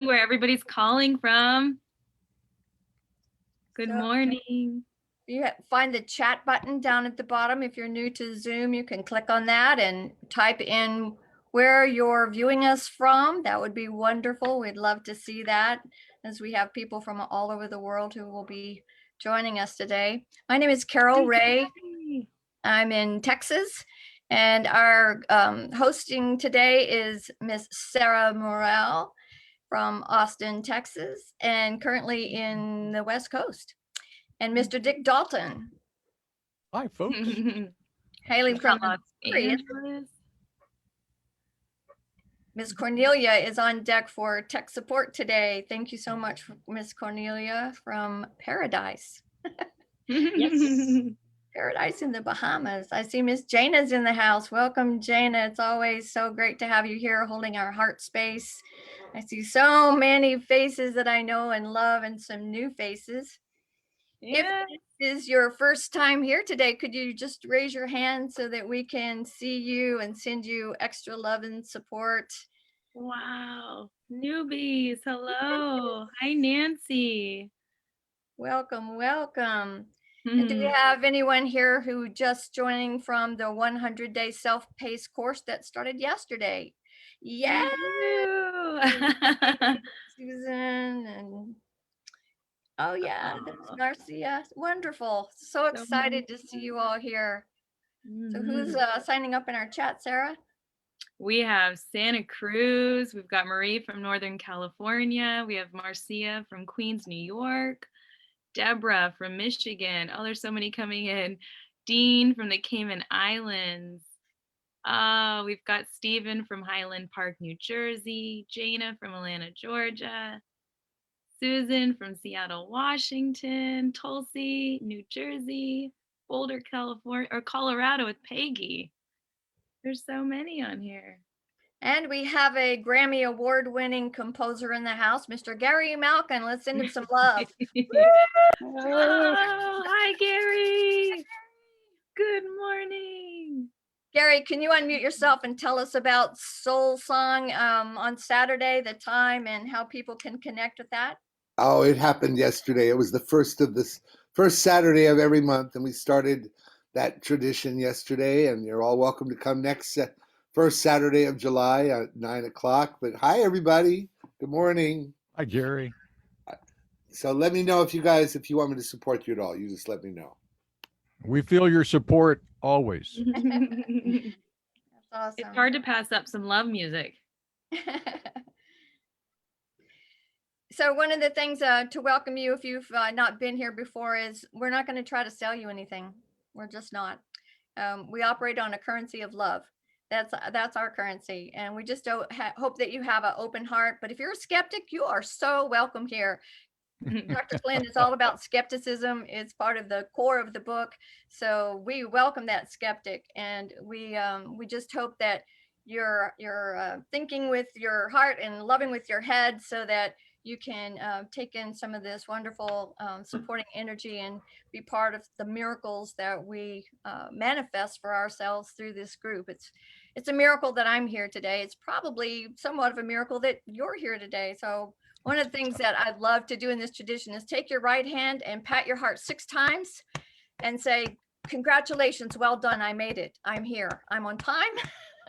where everybody's calling from. Good So, morning. you find the chat button down at the bottom. If you're new to Zoom, you can click on that and type in where you're viewing us from. That would be wonderful. We'd love to see that, as we have people from all over the world who will be joining us today. My name is Carol Ray. I'm in Texas, and our hosting today is Miss Sara Morel from Austin, Texas, and currently in the West Coast. And Mr. Dick Dalton, Hi, folks. hailing from Los Missouri. Angeles. Miss Cornelia is on deck for tech support today. Thank you so much, Miss Cornelia from Paradise. Yes. Paradise in the Bahamas. I see Miss Jana's in the house. Welcome, Jana. It's always so great to have you here holding our heart space. I see so many faces that I know and love, and some new faces. Yeah. If this is your first time here today, could you just raise your hand so that we can see you and send you extra love and support? Wow. Newbies. Hello. Hi, Nancy. Welcome, welcome. And do we have anyone here who just joining from the 100-day self-paced course that started yesterday? Yeah. Susan and oh yeah, that's Marcia. Wonderful. So excited to see you all here. So who's signing up in our chat, Sarah? We have Santa Cruz. We've got Marie from Northern California. We have Marcia from Queens, New York. Deborah from Michigan. Oh, there's so many coming in. Dean from the Cayman Islands. We've got Stephen from Highland Park, New Jersey. Jana from Atlanta, Georgia. Susan from Seattle, Washington. Tulsi, New Jersey. Boulder, California, or Colorado with Peggy. There's so many on here. And we have a Grammy Award-winning composer in the house, Mr. Gary Malkin. Let's send him some love. Oh, hi, Gary. Good morning. Gary, can you unmute yourself and tell us about Soul Song on Saturday, the time, and how people can connect with that? Oh, it happened yesterday. It was the first Saturday of every month, and we started that tradition yesterday. And you're all welcome to come next first Saturday of July at 9 o'clock. But hi, everybody. Good morning. Hi, Gary. So let me know if you want me to support you at all. You just let me know. We feel your support always. That's awesome. It's hard to pass up some love music. So one of the things to welcome you, if you've not been here before, is we're not going to try to sell you anything. We're just not. We operate on a currency of love. That's our currency, and we just hope that you have an open heart. But if you're a skeptic, you are so welcome here. Dr. Flynn is all about skepticism. It's part of the core of the book. So we welcome that skeptic, and we just hope that you're thinking with your heart and loving with your head, so that you can take in some of this wonderful supporting energy and be part of the miracles that we manifest for ourselves through this group. It's a miracle that I'm here today. It's probably somewhat of a miracle that you're here today. So one of the things that I'd love to do in this tradition is take your right hand and pat your heart 6 times and say, congratulations, well done, I made it. I'm here. I'm on time.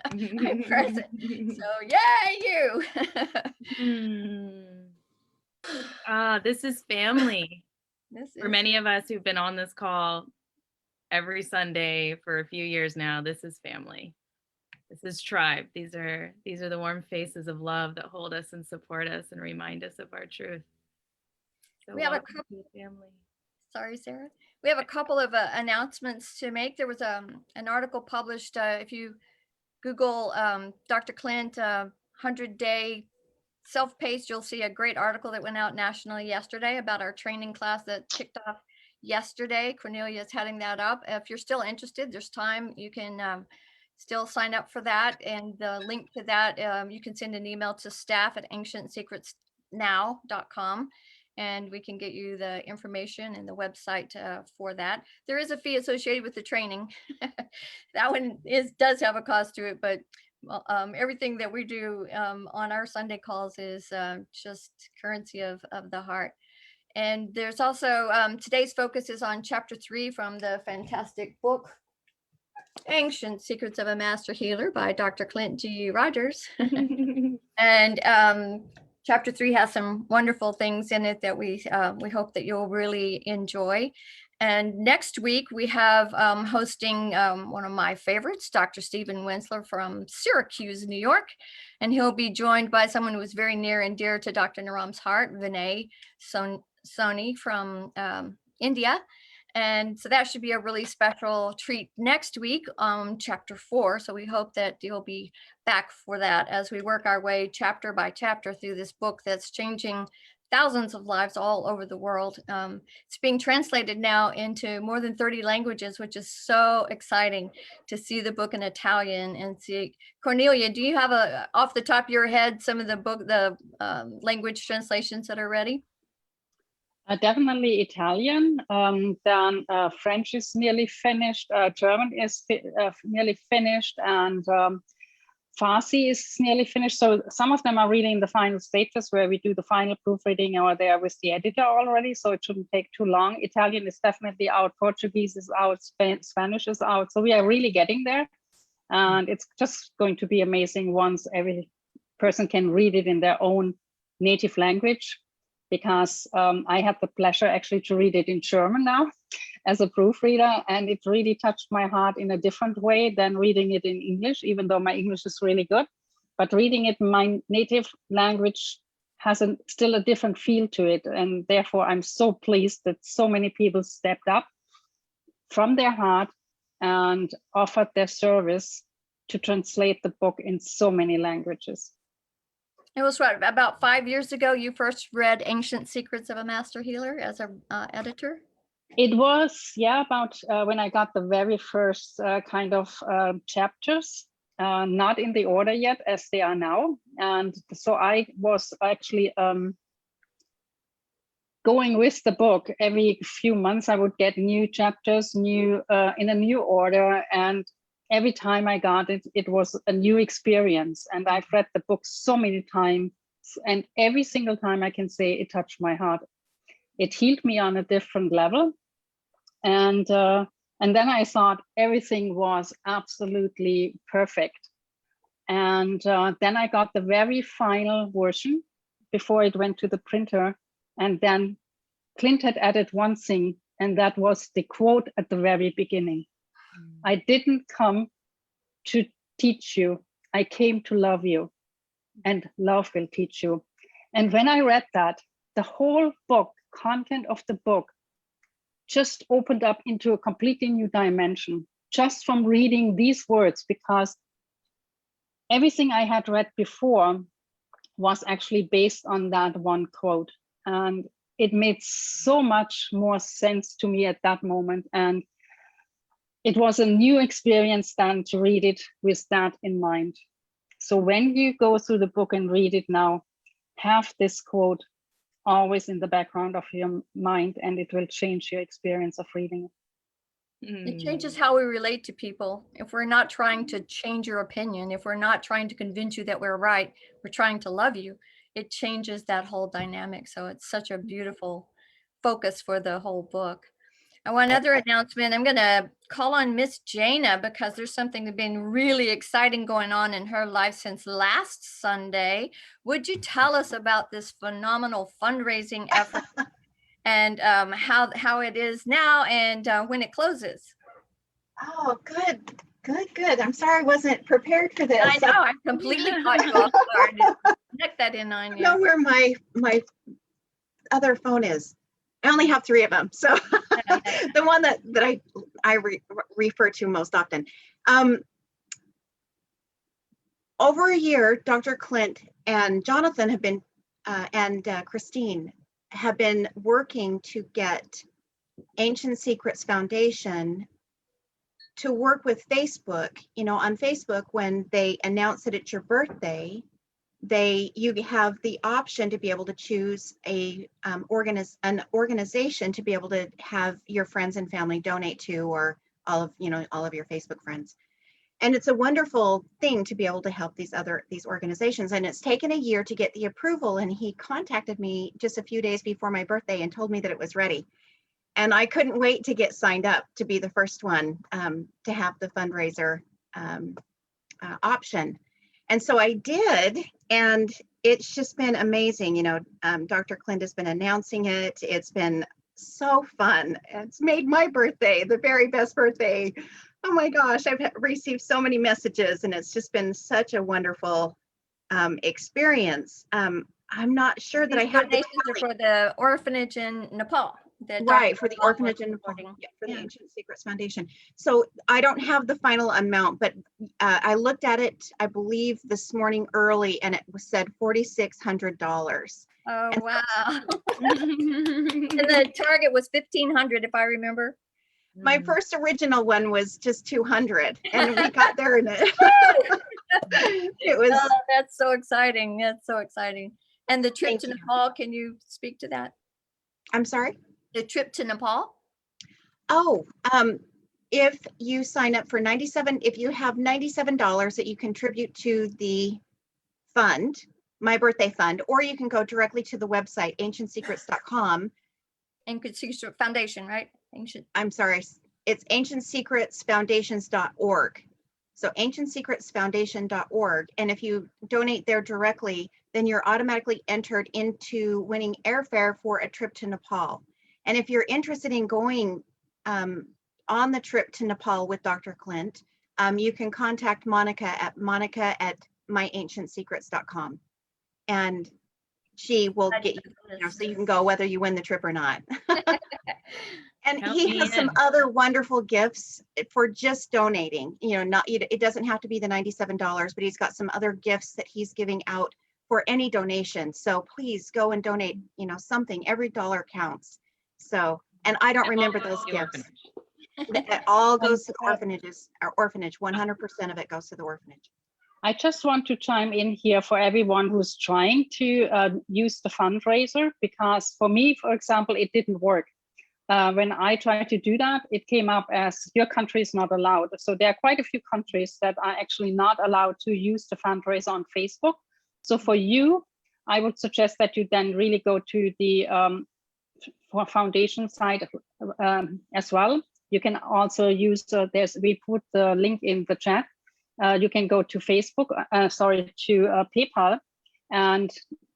I'm present. So yay, you. This is family. This For many of us who've been on this call every Sunday for a few years now, this is family. This is tribe. These are the warm faces of love that hold us and support us and remind us of our truth. So we have a couple of family. Sorry, Sarah. We have a couple of announcements to make. There was an article published. If you Google Dr. Clint 100-day self-paced, you'll see a great article that went out nationally yesterday about our training class that kicked off yesterday. Cornelia is heading that up. If you're still interested, there's time. You can still sign up for that. And the link to that, you can send an email to staff@ancientsecretsnow.com. And we can get you the information and the website for that. There is a fee associated with the training. That one does have a cost to it, but Well, everything that we do on our Sunday calls is just currency of the heart. And there's also today's focus is on chapter 3 from the fantastic book Ancient Secrets of a Master Healer by Dr. Clint G. Rogers. And chapter 3 has some wonderful things in it that we hope that you'll really enjoy. And next week we have hosting one of my favorites, Dr. Stephen Wensler from Syracuse, New York. And he'll be joined by someone who is very near and dear to Dr. Naram's heart, Vinay Soni from India. And so that should be a really special treat next week, chapter 4. So we hope that you'll be back for that as we work our way chapter by chapter through this book that's changing thousands of lives all over the world. It's being translated now into more than 30 languages, which is so exciting to see the book in Italian and see. Cornelia, do you have off the top of your head some of the language translations that are ready? Definitely Italian. Then French is nearly finished. German is nearly finished, and Farsi is nearly finished. So some of them are really in the final stages where we do the final proofreading, or they are with the editor already. So it shouldn't take too long. Italian is definitely out. Portuguese is out. Spanish is out. So we are really getting there, and it's just going to be amazing once every person can read it in their own native language. Because I had the pleasure actually to read it in German now as a proofreader, and it really touched my heart in a different way than reading it in English, even though my English is really good. But reading it in my native language has still a different feel to it. And therefore, I'm so pleased that so many people stepped up from their heart and offered their service to translate the book in so many languages. It was what, about 5 years ago you first read Ancient Secrets of a Master Healer as a editor? It was, yeah, about when I got the very first kind of chapters, not in the order yet as they are now. And so I was actually going with the book. Every few months I would get new chapters, in a new order. And every time I got it, it was a new experience. And I've read the book so many times, and every single time I can say it touched my heart. It healed me on a different level. And then I thought everything was absolutely perfect. And then I got the very final version before it went to the printer. And then Clint had added one thing, and that was the quote at the very beginning. I didn't come to teach you, I came to love you, and love will teach you. And when I read that, the whole book, content of the book, just opened up into a completely new dimension, just from reading these words, because everything I had read before was actually based on that one quote. And it made so much more sense to me at that moment. And it was a new experience then to read it with that in mind. So when you go through the book and read it now, have this quote always in the background of your mind, and it will change your experience of reading it. It changes how we relate to people. If we're not trying to change your opinion, if we're not trying to convince you that we're right, we're trying to love you, it changes that whole dynamic. So it's such a beautiful focus for the whole book. And one other announcement, I'm going to call on Miss Jana because there's something that's been really exciting going on in her life since last Sunday. Would you tell us about this phenomenal fundraising effort and how it is now and when it closes? Oh, good. I'm sorry I wasn't prepared for this. I know, I completely caught you off guard. Connect that in on I you. know where my other phone is. I only have 3 of them, so the one that I refer to most often. Over a year, Dr. Clint and Jonathan have been, and Christine have been working to get Ancient Secrets Foundation to work with Facebook. You know, on Facebook, when they announce that it's your birthday, you have the option to be able to choose an organization to be able to have your friends and family donate to, or all of your Facebook friends. And it's a wonderful thing to be able to help these organizations. And it's taken a year to get the approval. And he contacted me just a few days before my birthday and told me that it was ready. And I couldn't wait to get signed up to be the first one to have the fundraiser option. And so I did, and it's just been amazing. You know, Dr. Clint has been announcing it. It's been so fun. It's made my birthday the very best birthday. Oh my gosh, I've received so many messages, and it's just been such a wonderful experience. I'm not sure that I have the donations are for the orphanage in Nepal. right, for the orphanage in Nepal, for the Ancient Secrets Foundation. So I don't have the final amount, but I looked at it, I believe this morning early, and it said $4,600. Oh, wow. And the target was 1,500, if I remember. My first original one was just 200, and we got there in it. It was. Oh, that's so exciting. That's so exciting. And the trip Thank to you. Nepal, can you speak to that? I'm sorry? The trip to Nepal? Oh, if you sign up for if you have $97 that you contribute to the fund, my birthday fund, or you can go directly to the website, ancientsecrets.com. Ancient Secrets Foundation, right? Ancient. I'm sorry, it's ancientsecretsfoundations.org. So ancientsecretsfoundation.org. And if you donate there directly, then you're automatically entered into winning airfare for a trip to Nepal. And if you're interested in going on the trip to Nepal with Dr. Clint, you can contact Monica at myancientsecrets.com. And she will get you, so you can go whether you win the trip or not. And Count he me has some in. other wonderful gifts for just donating. You know, it doesn't have to be the $97, but he's got some other gifts that he's giving out for any donation. So please go and donate, you know, something. Every dollar counts. So, and I don't remember those The gifts. orphanage. It all goes to the orphanages, our orphanage. 100% of it goes to the orphanage. I just want to chime in here for everyone who's trying to use the fundraiser, because for me, for example, it didn't work. When I tried to do that, it came up as your country is not allowed. So there are quite a few countries that are actually not allowed to use the fundraiser on Facebook. So for you, I would suggest that you then really go to the foundation side as well. You can also use, we put the link in the chat. You can go to Facebook, to PayPal and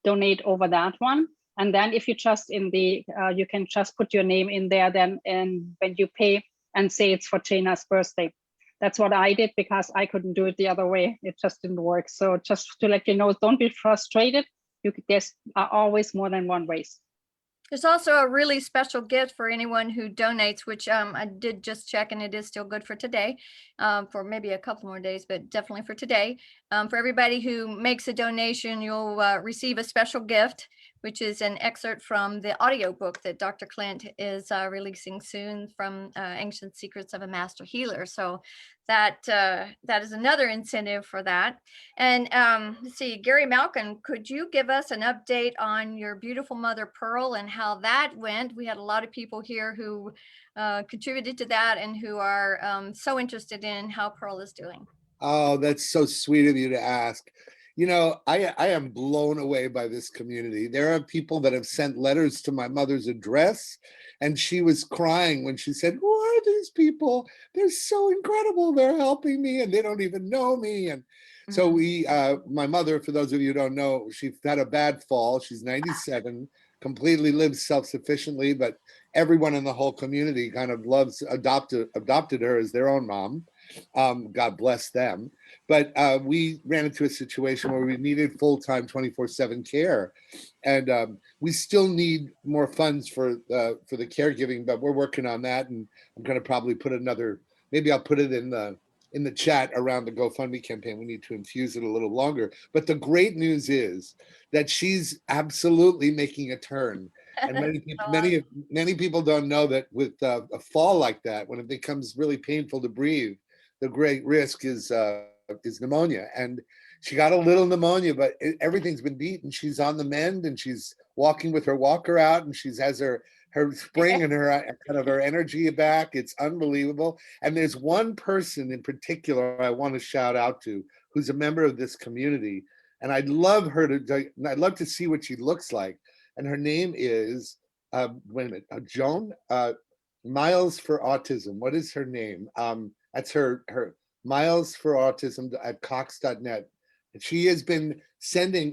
donate over that one. And then if you just you can just put your name in there then, and when you pay and say it's for Jana's birthday. That's what I did because I couldn't do it the other way. It just didn't work. So just to let you know, don't be frustrated. There's always more than one ways. There's also a really special gift for anyone who donates, which I did just check, and it is still good for today, for maybe a couple more days, but definitely for today. For everybody who makes a donation, you'll receive a special gift, which is an excerpt from the audiobook that Dr. Clint is releasing soon from Ancient Secrets of a Master Healer. So that is another incentive for that. And let's see, Gary Malkin, could you give us an update on your beautiful mother Pearl and how that went? We had a lot of people here who contributed to that and who are so interested in how Pearl is doing. Oh, that's so sweet of you to ask. You know, I am blown away by this community. There are people that have sent letters to my mother's address, and she was crying when she said, "Who are these people? They're so incredible. They're helping me, and they don't even know me." And so my mother, for those of you who don't know, she had a bad fall. She's 97, completely lives self-sufficiently, but everyone in the whole community kind of adopted her as their own mom. God bless them. But we ran into a situation where we needed full-time 24/7 care. And we still need more funds for the caregiving, but we're working on that. And I'm going to probably put maybe I'll put it in the chat around the GoFundMe campaign. We need to infuse it a little longer. But the great news is that she's absolutely making a turn. And many people don't know that with a fall like that, when it becomes really painful to breathe, the great risk is pneumonia. And she got a little pneumonia, but everything's been beaten. She's on the mend and she's walking with her walker out, and she has her spring and her kind of her energy back. It's unbelievable. And there's one person in particular I want to shout out to, who's a member of this community, and I'd love to see what she looks like. And her name is wait a minute, Joan Miles for Autism. What is her name? That's her Miles for Autism at Cox.net. And she has been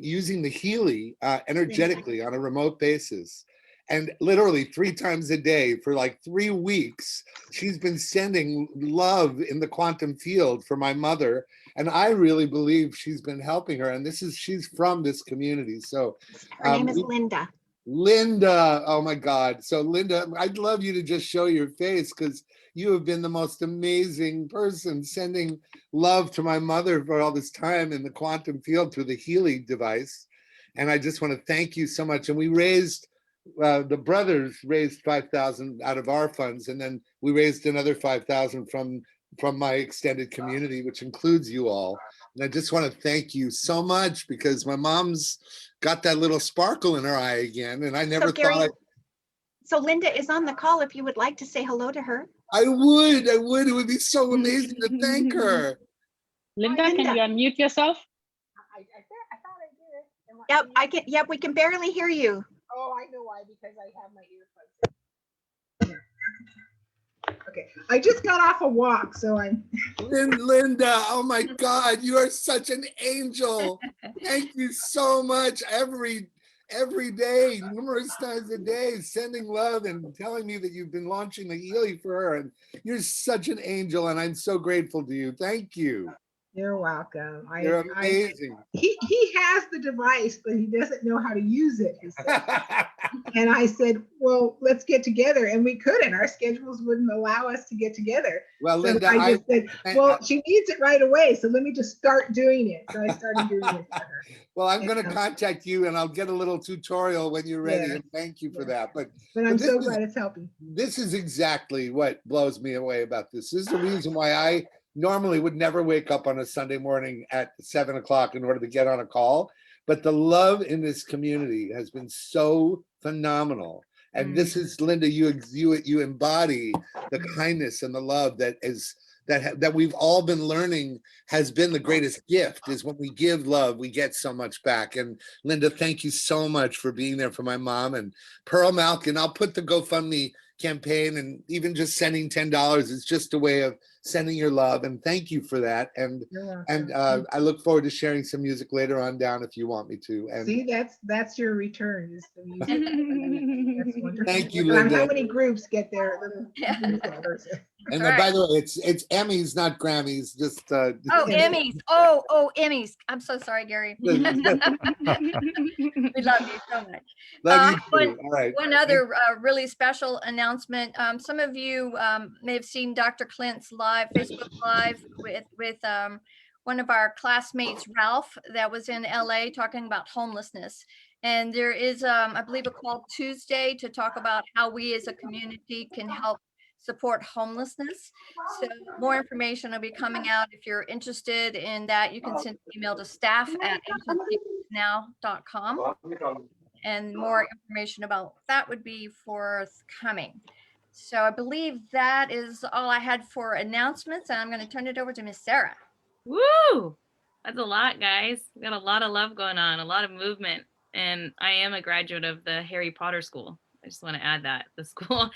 using the Healy energetically on a remote basis. And literally 3 times a day for like 3 weeks, she's been sending love in the quantum field for my mother. And I really believe she's been helping her. And she's from this community. So Her name is Linda. Linda, oh my God. So Linda, I'd love you to just show your face, because you have been the most amazing person sending love to my mother for all this time in the quantum field through the Healy device. And I just want to thank you so much. And we raised, the brothers raised 5,000 out of our funds. And then we raised another 5,000 from my extended community, which includes you all. And I just want to thank you so much, because my mom's got that little sparkle in her eye again. And I never Gary, thought. So Linda is on the call if you would like to say hello to her. I would. It would be so amazing to thank her. Linda, Linda. can you unmute yourself? I thought I did. Yep, I can. Yep, we can barely hear you. Oh, I know why, because I have my earphones. Okay, I just got off a walk, so I'm. Linda, oh my God, you are such an angel. Thank you so much. Every day, numerous times a day, sending love and telling me that you've been launching the Healy for her. And you're such an angel, and I'm so grateful to you. Thank you. You're welcome. You're amazing. He has the device, but he doesn't know how to use it. He said. And I said, well, let's get together. And we couldn't. Our schedules wouldn't allow us to get together. Well, so Linda, I just said, well, she needs it right away. So let me just start doing it. So I started doing it for her. Well, I'm going to contact you, and I'll get a little tutorial when you're ready. Yeah. And thank you for that. But I'm so glad it's helping. This is exactly what blows me away about this. This is the reason why I normally would never wake up on a Sunday morning at 7 o'clock in order to get on a call. But the love in this community has been so phenomenal. And this is, Linda, you embody the kindness and the love that we've all been learning has been the greatest gift. Is when we give love, we get so much back. And Linda, thank you so much for being there for my mom. And Pearl Malkin, I'll put the GoFundMe campaign, and even just sending $10 is just a way of sending your love. And thank you for that. And I look forward to sharing some music later on down if you want me to. And see, that's your return, is the music. That's wonderful. Thank you, Linda. How many groups get their little newsletters? And by the way, it's Emmys, not Grammys. Just oh, Emmys. Oh, Emmys. I'm so sorry, Gary. We love you so much. Love you too. All right. One other really special announcement. Some of you may have seen Dr. Clint's Facebook Live with one of our classmates, Ralph, that was in LA talking about homelessness. And there is, I believe, a call Tuesday to talk about how we as a community can help support homelessness. So more information will be coming out. If you're interested in that, you can send an email to staff@ancientsecretsnow.com. And more information about that would be forthcoming. So I believe that is all I had for announcements, and I'm going to turn it over to Miss Sara. Woo! That's a lot, guys. We got a lot of love going on, a lot of movement. And I am a graduate of the Harry Potter School. I just want to add that the school,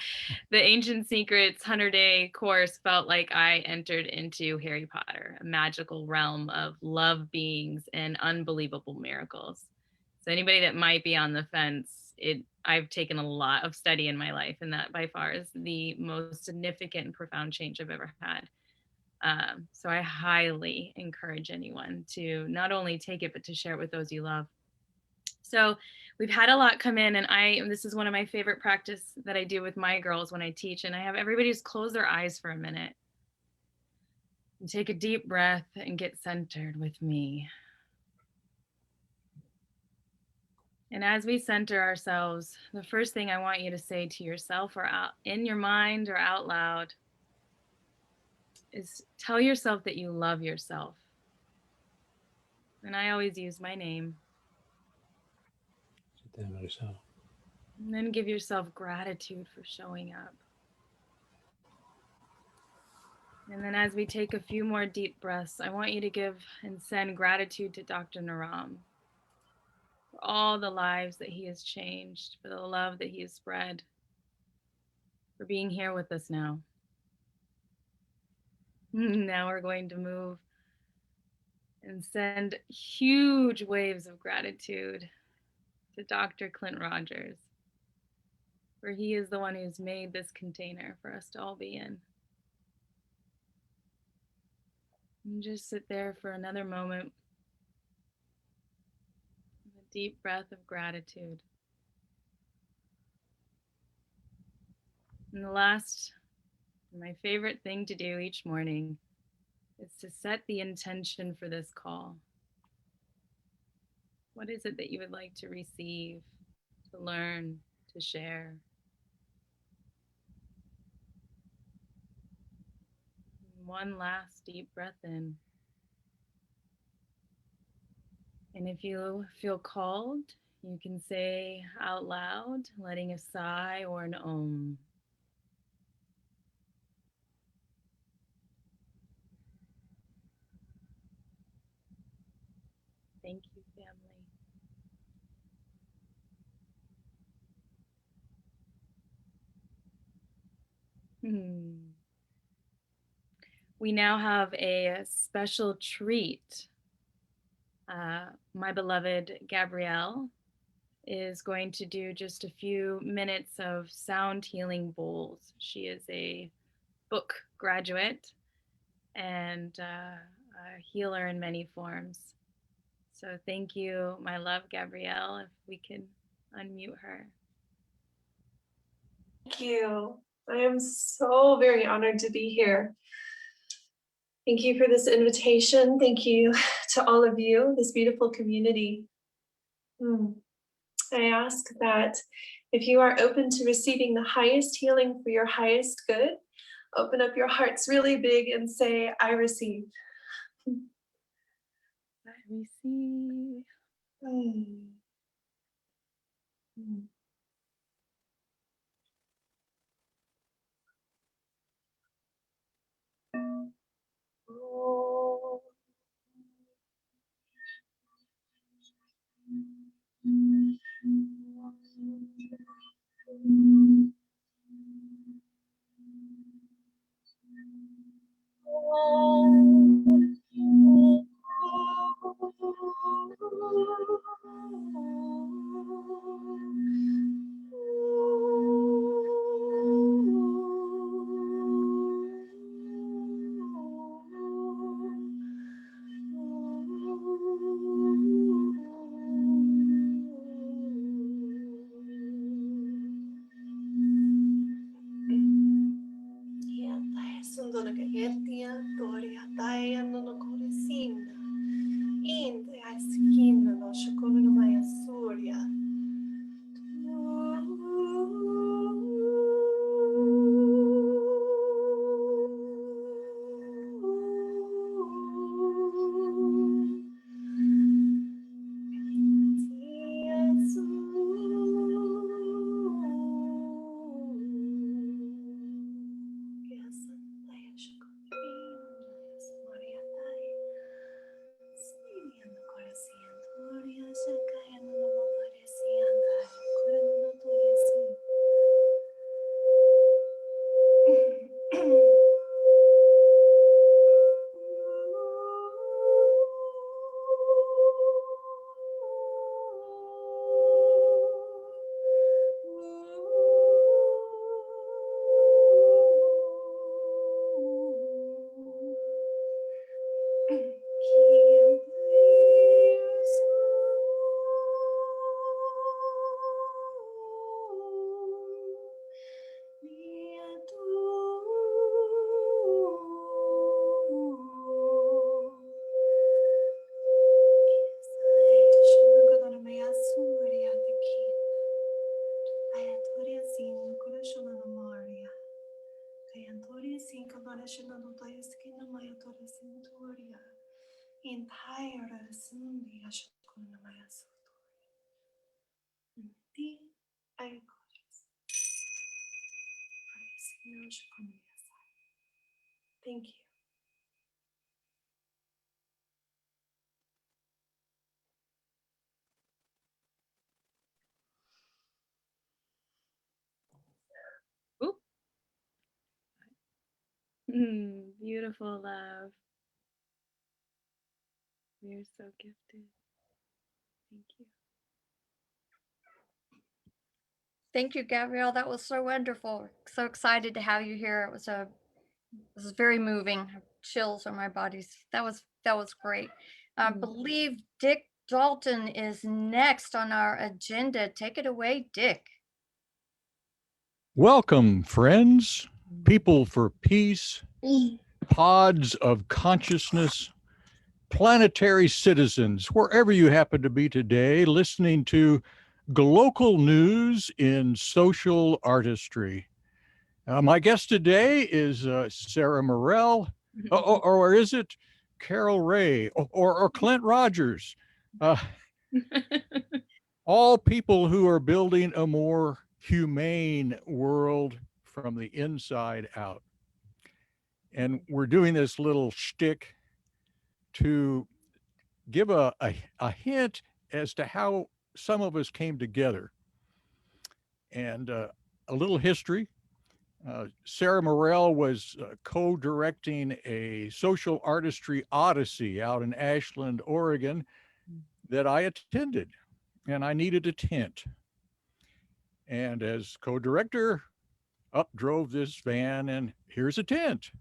the Ancient Secrets 100-day course felt like I entered into Harry Potter, a magical realm of love beings and unbelievable miracles. So anybody that might be on the fence, I've taken a lot of study in my life, and that by far is the most significant and profound change I've ever had. So I highly encourage anyone to not only take it, but to share it with those you love. So we've had a lot come in, and this is one of my favorite practice that I do with my girls when I teach, and I have everybody just close their eyes for a minute and take a deep breath and get centered with me. And as we center ourselves, the first thing I want you to say to yourself or out in your mind or out loud is tell yourself that you love yourself. And I always use my name. And then give yourself gratitude for showing up. And then as we take a few more deep breaths, I want you to give and send gratitude to Dr. Naram for all the lives that he has changed, for the love that he has spread, for being here with us now. Now we're going to move and send huge waves of gratitude to Dr. Clint Rogers, for he is the one who's made this container for us to all be in. And just sit there for another moment with a deep breath of gratitude. And the last, my favorite thing to do each morning is to set the intention for this call. What is it that you would like to receive, to learn, to share? One last deep breath in. And if you feel called, you can say out loud, letting a sigh or an om. Thank you, family. We now have a special treat. My beloved Gabrielle is going to do just a few minutes of sound healing bowls. She is a book graduate and a healer in many forms. So thank you, my love, Gabrielle, if we can unmute her. Thank you. I am so very honored to be here. Thank you for this invitation. Thank you to all of you, this beautiful community. I ask that if you are open to receiving the highest healing for your highest good, open up your hearts really big and say, I receive. I receive. Thank you. Oop. Beautiful, love. You're so gifted. Thank you. Thank you, Gabrielle. That was so wonderful. So excited to have you here. It was very moving. Chills on my bodies. That was great. I believe Dick Dalton is next on our agenda. Take it away, Dick. Welcome, friends, people for peace, pods of consciousness, planetary citizens, wherever you happen to be today, listening to local news in social artistry. My guest today is Sara Morell, or is it Carol Ray, or Clint Rogers? All people who are building a more humane world from the inside out. And we're doing this little shtick to give a hint as to how some of us came together. And a little history. Sara Morell was co-directing a social artistry odyssey out in Ashland, Oregon that I attended, and I needed a tent. And as co-director, up drove this van, and here's a tent.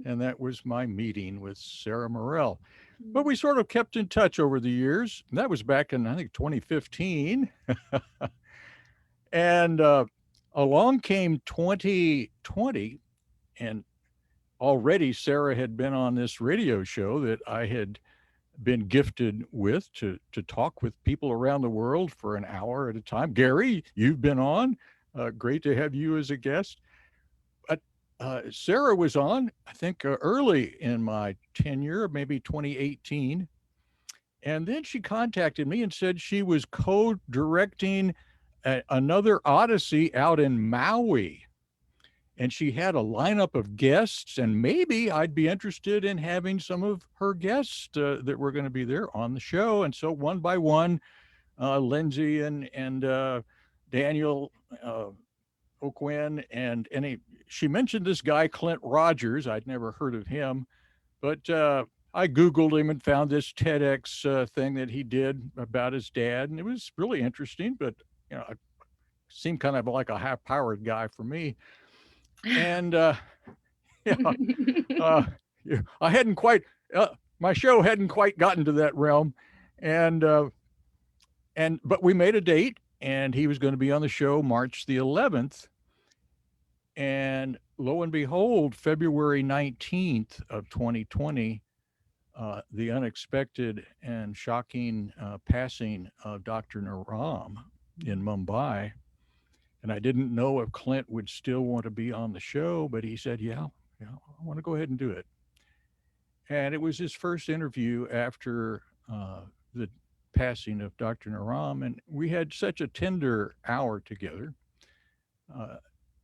And that was my meeting with Sara Morell. But we sort of kept in touch over the years. And that was back in, I think, 2015. And along came 2020, and already Sara had been on this radio show that I had been gifted with to talk with people around the world for an hour at a time. Gary, you've been on. Great to have you as a guest. But Sara was on, I think, early in my tenure, maybe 2018. And then she contacted me and said she was co-directing another Odyssey out in Maui. And she had a lineup of guests, and maybe I'd be interested in having some of her guests that were going to be there on the show. And so one by one, Lindsay and Daniel O'Quinn, and she mentioned this guy, Clint Rogers. I'd never heard of him, but I Googled him and found this TEDx thing that he did about his dad. And it was really interesting, but, it seemed kind of like a high-powered guy for me. And I hadn't quite, my show hadn't quite gotten to that realm. But we made a date, and he was going to be on the show March the 11th. And lo and behold, February 19th of 2020, the unexpected and shocking passing of Dr. Naram in Mumbai. And I didn't know if Clint would still want to be on the show, but he said, yeah, I want to go ahead and do it. And it was his first interview after the passing of Dr. Naram. And we had such a tender hour together.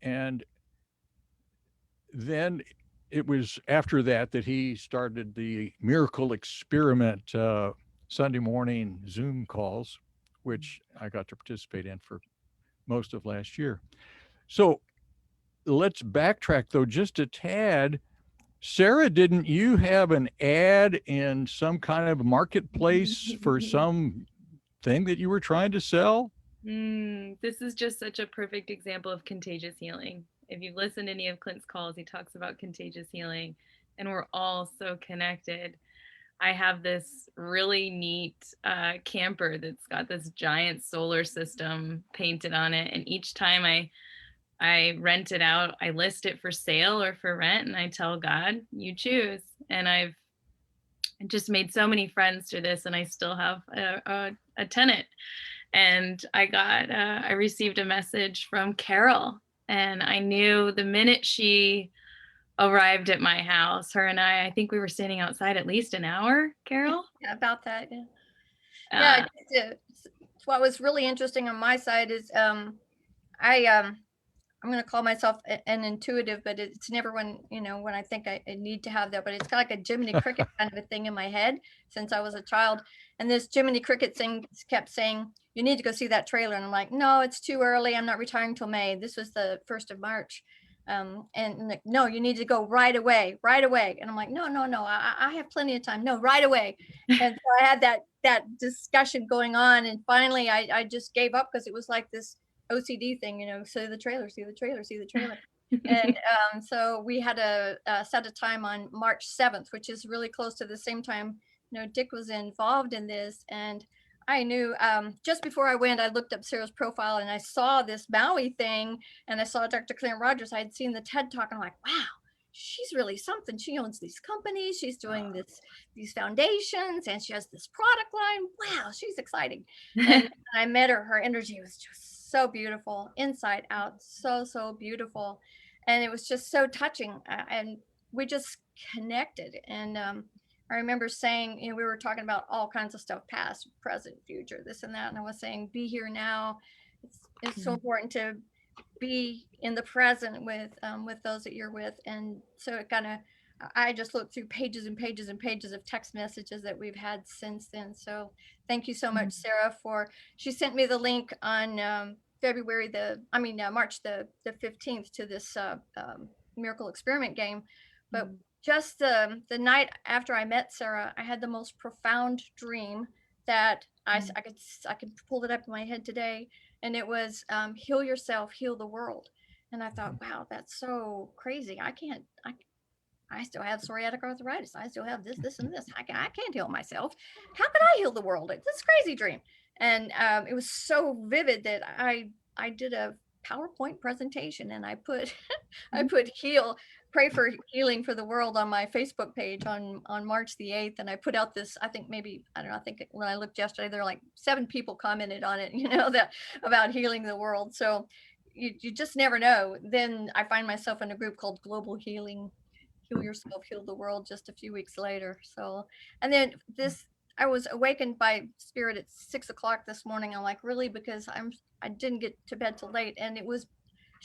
And then it was after that he started the Miracle Experiment Sunday morning Zoom calls, which I got to participate in for most of last year. So let's backtrack though just a tad. Sara, didn't you have an ad in some kind of marketplace for some thing that you were trying to sell? This is just such a perfect example of contagious healing. If you've listened to any of Clint's calls, he talks about contagious healing, and we're all so connected. I have this really neat camper that's got this giant solar system painted on it. And each time I rent it out, I list it for sale or for rent, and I tell God, you choose. And I've just made so many friends through this, and I still have a tenant. And I received a message from Carol, and I knew the minute she arrived at my house, her and I think we were standing outside at least an hour, Carol? Yeah, about that. Yeah. What was really interesting on my side is I I'm going to call myself an intuitive, but it's never when, when I think I need to have that, but it's kind of like a Jiminy Cricket kind of a thing in my head since I was a child. And this Jiminy Cricket thing kept saying, you need to go see that trailer. And I'm like, no, it's too early. I'm not retiring till May. This was the 1st of March. And like, no, you need to go right away. And I'm like, no, I have plenty of time. No, right away. And so I had that discussion going on. And finally I just gave up because it was like this OCD thing, see the trailer. And so we had a set a time on March 7th, which is really close to the same time, Dick was involved in this. And I knew just before I went, I looked up Sara's profile and I saw this Maui thing and I saw Dr. Clint Rogers. I had seen the TED Talk and I'm like, wow, she's really something. She owns these companies. She's doing these foundations and she has this product line. Wow, she's exciting. And I met her. Her energy was just so beautiful, inside out, so beautiful. And it was just so touching. And we just connected. And I remember saying, we were talking about all kinds of stuff, past, present, future, this and that. And I was saying, be here now. It's so important to be in the present with those that you're with. And so it kind of, I just looked through pages and pages and pages of text messages that we've had since then. So thank you so much, Sara, she sent me the link on March the 15th to this miracle experiment game. But just the night after I met Sara, I had the most profound dream that I could pull it up in my head today. And it was heal yourself, heal the world. And I thought, wow, that's so crazy. I still have psoriatic arthritis. I still have this, and this. I can't heal myself. How can I heal the world? It's this crazy dream. And it was so vivid that I did a PowerPoint presentation and I put pray for healing for the world on my Facebook page on March the 8th. And I put out this, I think when I looked yesterday, there were like 7 people commented on it, that about healing the world. So you just never know. Then I find myself in a group called Global Healing, Heal Yourself, Heal the World just a few weeks later. So, and then I was awakened by spirit at 6 o'clock this morning. I'm like, really? Because I didn't get to bed till late. And it was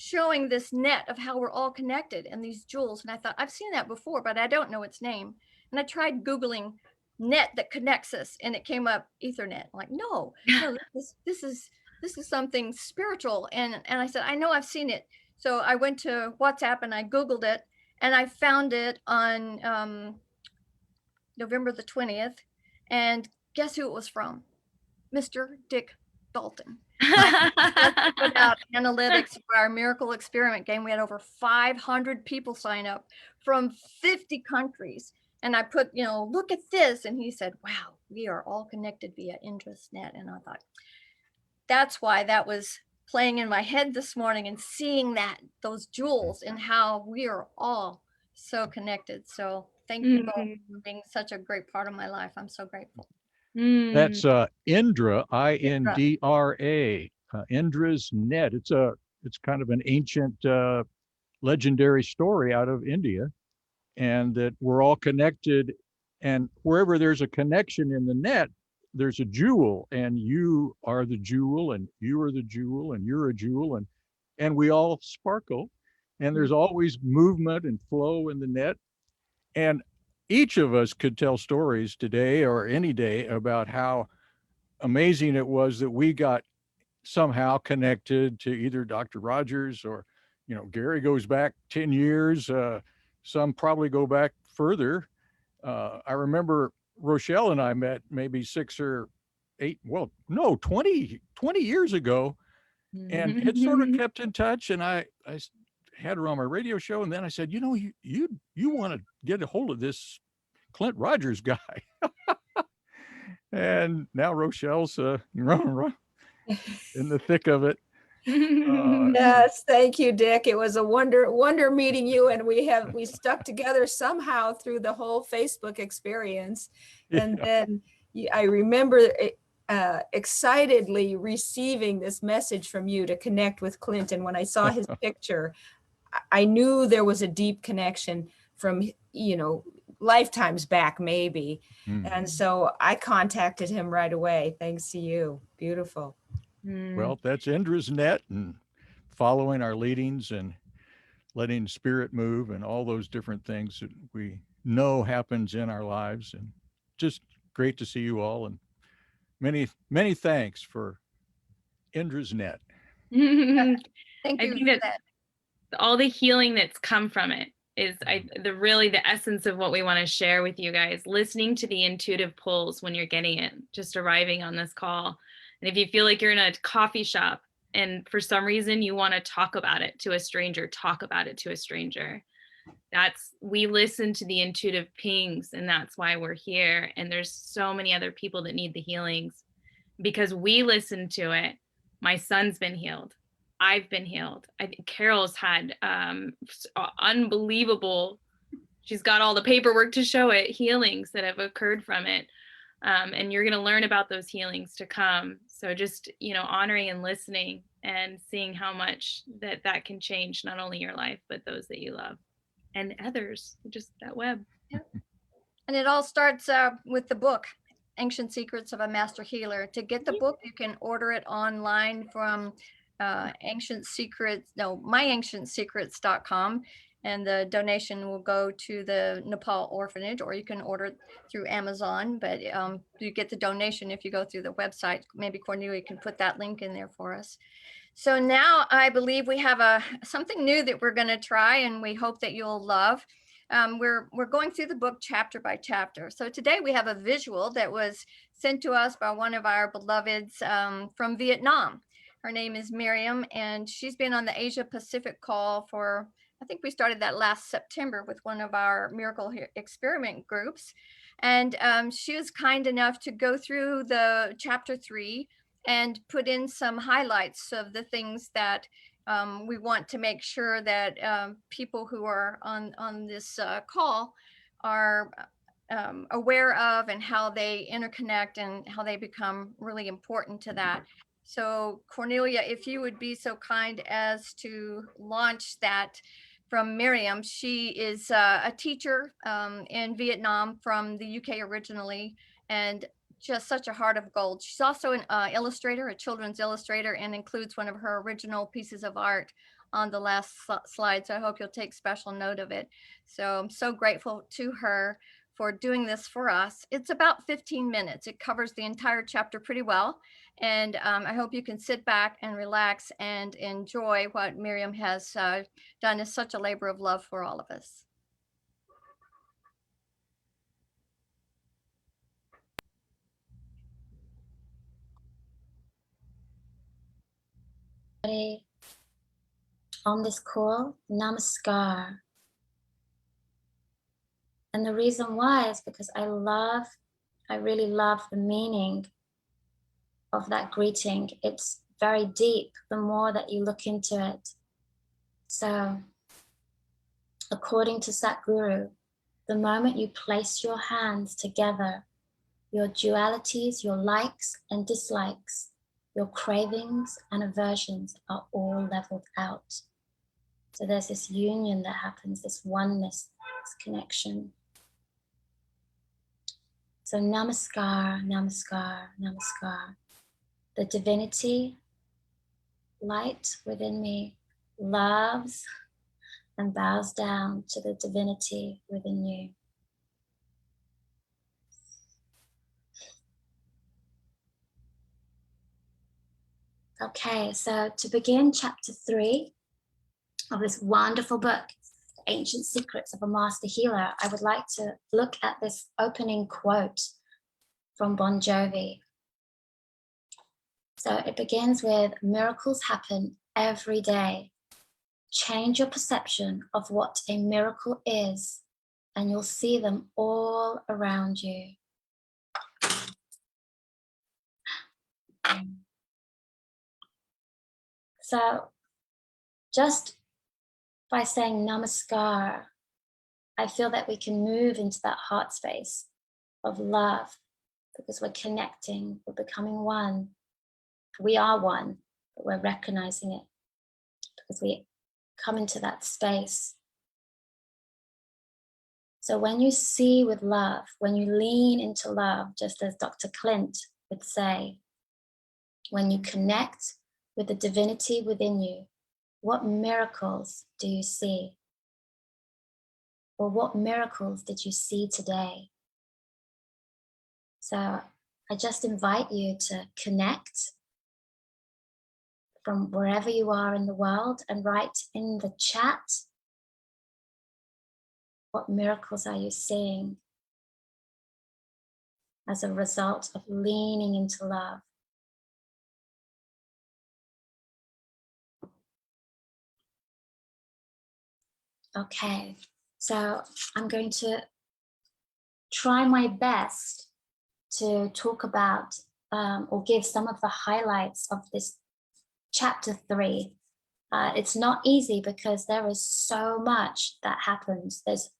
showing this net of how we're all connected and these jewels. And I thought, I've seen that before, but I don't know its name. And I tried Googling net that connects us and it came up Ethernet. I'm like, no, this is something spiritual. And I said, I know I've seen it. So I went to WhatsApp and I Googled it and I found it on November the 20th. And guess who it was from? Mr. Dick Dalton. Put out analytics for our miracle experiment game. We had over 500 people sign up from 50 countries. And I put, look at this. And he said, wow, we are all connected via InterestNet. And I thought, that's why that was playing in my head this morning and seeing those jewels and how we are all so connected. So thank you both for being such a great part of my life. I'm so grateful. That's Indra, Indra, Indra's net. It's kind of an ancient legendary story out of India, and that we're all connected, and wherever there's a connection in the net, there's a jewel, and you are the jewel, and you are the jewel, and you're a jewel, and we all sparkle, and there's always movement and flow in the net. And each of us could tell stories today or any day about how amazing it was that we got somehow connected to either Dr. Rogers or, Gary goes back 10 years. Some probably go back further. I remember Rochelle and I met maybe 6 or 8, 20 years ago, and had sort of kept in touch. And I had her on my radio show, and then I said, you want to get a hold of this Clint Rogers guy. And now Rochelle's in the thick of it. Yes, thank you, Dick. It was a wonder meeting you, and we stuck together somehow through the whole Facebook experience. And then I remember excitedly receiving this message from you to connect with Clint. And when I saw his picture, I knew there was a deep connection from, lifetimes back maybe. And so I contacted him right away. Thanks to you. Beautiful. Well, that's Indra's net, and following our leadings and letting spirit move and all those different things that we know happens in our lives. And just great to see you all, and many thanks for Indra's net. Thank I you think for that that. all the healing that's come from it is the essence of what we want to share with you guys. Listening to the intuitive pulls when you're getting it, just arriving on this call. And if you feel like you're in a coffee shop and for some reason you want to talk about it to a stranger, talk about it to a stranger. We listen to the intuitive pings, and that's why we're here. And there's so many other people that need the healings because we listen to it. My son's been healed. I've been healed. I think Carol's had unbelievable, she's got all the paperwork to show it, healings that have occurred from it. And you're going to learn about those healings to come. So just, honoring and listening and seeing how much that can change not only your life, but those that you love and others, just that web. And it all starts with the book, Ancient Secrets of a Master Healer. To get the book, you can order it online from myancientsecrets.com, and the donation will go to the Nepal orphanage, or you can order it through Amazon, but you get the donation if you go through the website. Maybe Cornelia can put that link in there for us. So now I believe we have something new that we're going to try, and we hope that you'll love. We're going through the book chapter by chapter. So today we have a visual that was sent to us by one of our beloveds from Vietnam. Her name is Miriam, and she's been on the Asia Pacific call for, I think we started that last September with one of our miracle experiment groups. And she was kind enough to go through the chapter 3 and put in some highlights of the things that we want to make sure that people who are on this call are aware of, and how they interconnect and how they become really important to that. So Cornelia, if you would be so kind as to launch that from Miriam. She is a teacher in Vietnam from the UK originally, and just such a heart of gold. She's also an illustrator, a children's illustrator, and includes one of her original pieces of art on the last slide. So I hope you'll take special note of it. So I'm so grateful to her for doing this for us. It's about 15 minutes. It covers the entire chapter pretty well. And I hope you can sit back and relax and enjoy what Miriam has done. Is such a labor of love for all of us. On this call, namaskar. And the reason why is because I really love the meaning of that greeting. It's very deep the more that you look into it. So, according to Satguru, the moment you place your hands together, your dualities, your likes and dislikes, your cravings and aversions are all leveled out. So there's this union that happens, this oneness, this connection. So namaskar, namaskar, namaskar. The divinity, light within me, loves and bows down to the divinity within you. Okay, so to begin chapter 3 of this wonderful book, Ancient Secrets of a Master Healer, I would like to look at this opening quote from Bon Jovi. So it begins with, miracles happen every day. Change your perception of what a miracle is, and you'll see them all around you. So just by saying namaskar, I feel that we can move into that heart space of love, because we're connecting, we're becoming one. We are one, but we're recognizing it because we come into that space. So when you see with love, when you lean into love, just as Dr. Clint would say, when you connect with the divinity within you, What miracles do you see? Or what miracles did you see today? So I just invite you to connect from wherever you are in the world and write in the chat, what miracles are you seeing as a result of leaning into love? Okay, so I'm going to try my best to talk about or give some of the highlights of this chapter 3. It's not easy because there is so much that happens. There's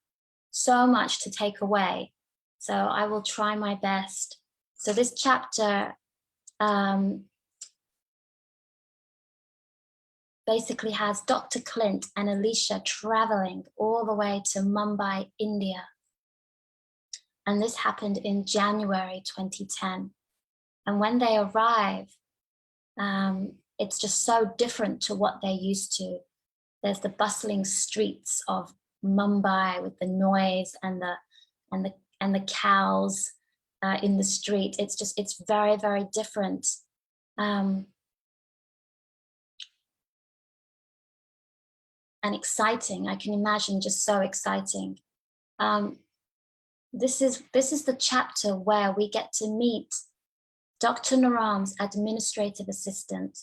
so much to take away. So I will try my best. So this chapter basically has Dr. Clint and Alicia traveling all the way to Mumbai, India. And this happened in January 2010. And when they arrive, it's just so different to what they're used to. There's the bustling streets of Mumbai with the noise and the cows in the street. It's very, very different. And exciting. I can imagine, just so exciting. This is the chapter where we get to meet Dr. Naram's administrative assistant,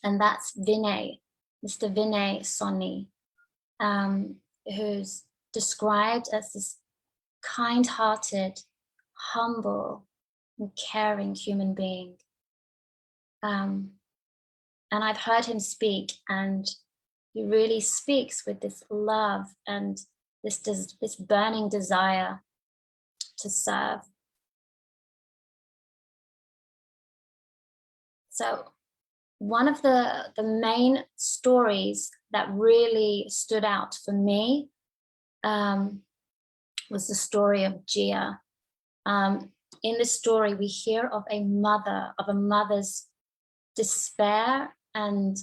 and that's Vinay, Mr. Vinay Soni, who's described as this kind-hearted, humble, and caring human being. And I've heard him speak, and he really speaks with this love and this burning desire to serve. So one of the main stories that really stood out for me was the story of Gia. In this story, we hear of a mother's despair and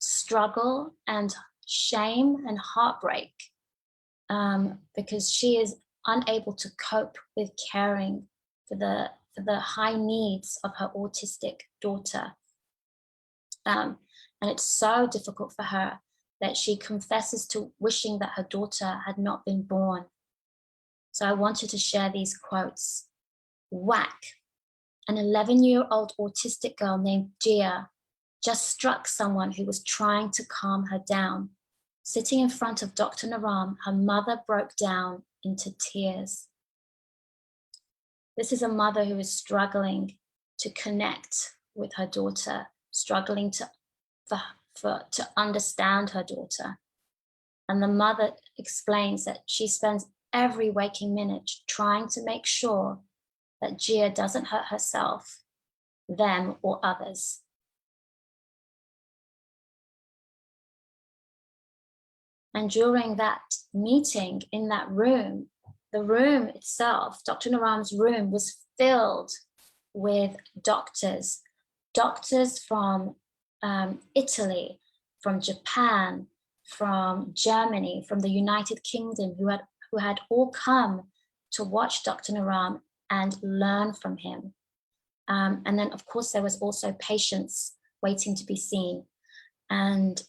struggle and shame and heartbreak because she is unable to cope with caring for the high needs of her autistic daughter. And it's so difficult for her that she confesses to wishing that her daughter had not been born. So I wanted to share these quotes. Whack, an 11-year-old autistic girl named Gia just struck someone who was trying to calm her down. Sitting in front of Dr. Naram, her mother broke down into tears. This is a mother who is struggling to connect with her daughter, struggling to understand her daughter. And the mother explains that she spends every waking minute trying to make sure that Gia doesn't hurt herself, them, or others. And during that meeting in that room, the room itself, Dr. Naram's room, was filled with doctors from Italy, from Japan, from Germany, from the United Kingdom, who had all come to watch Dr. Naram and learn from him. And then, of course, there was also patients waiting to be seen. And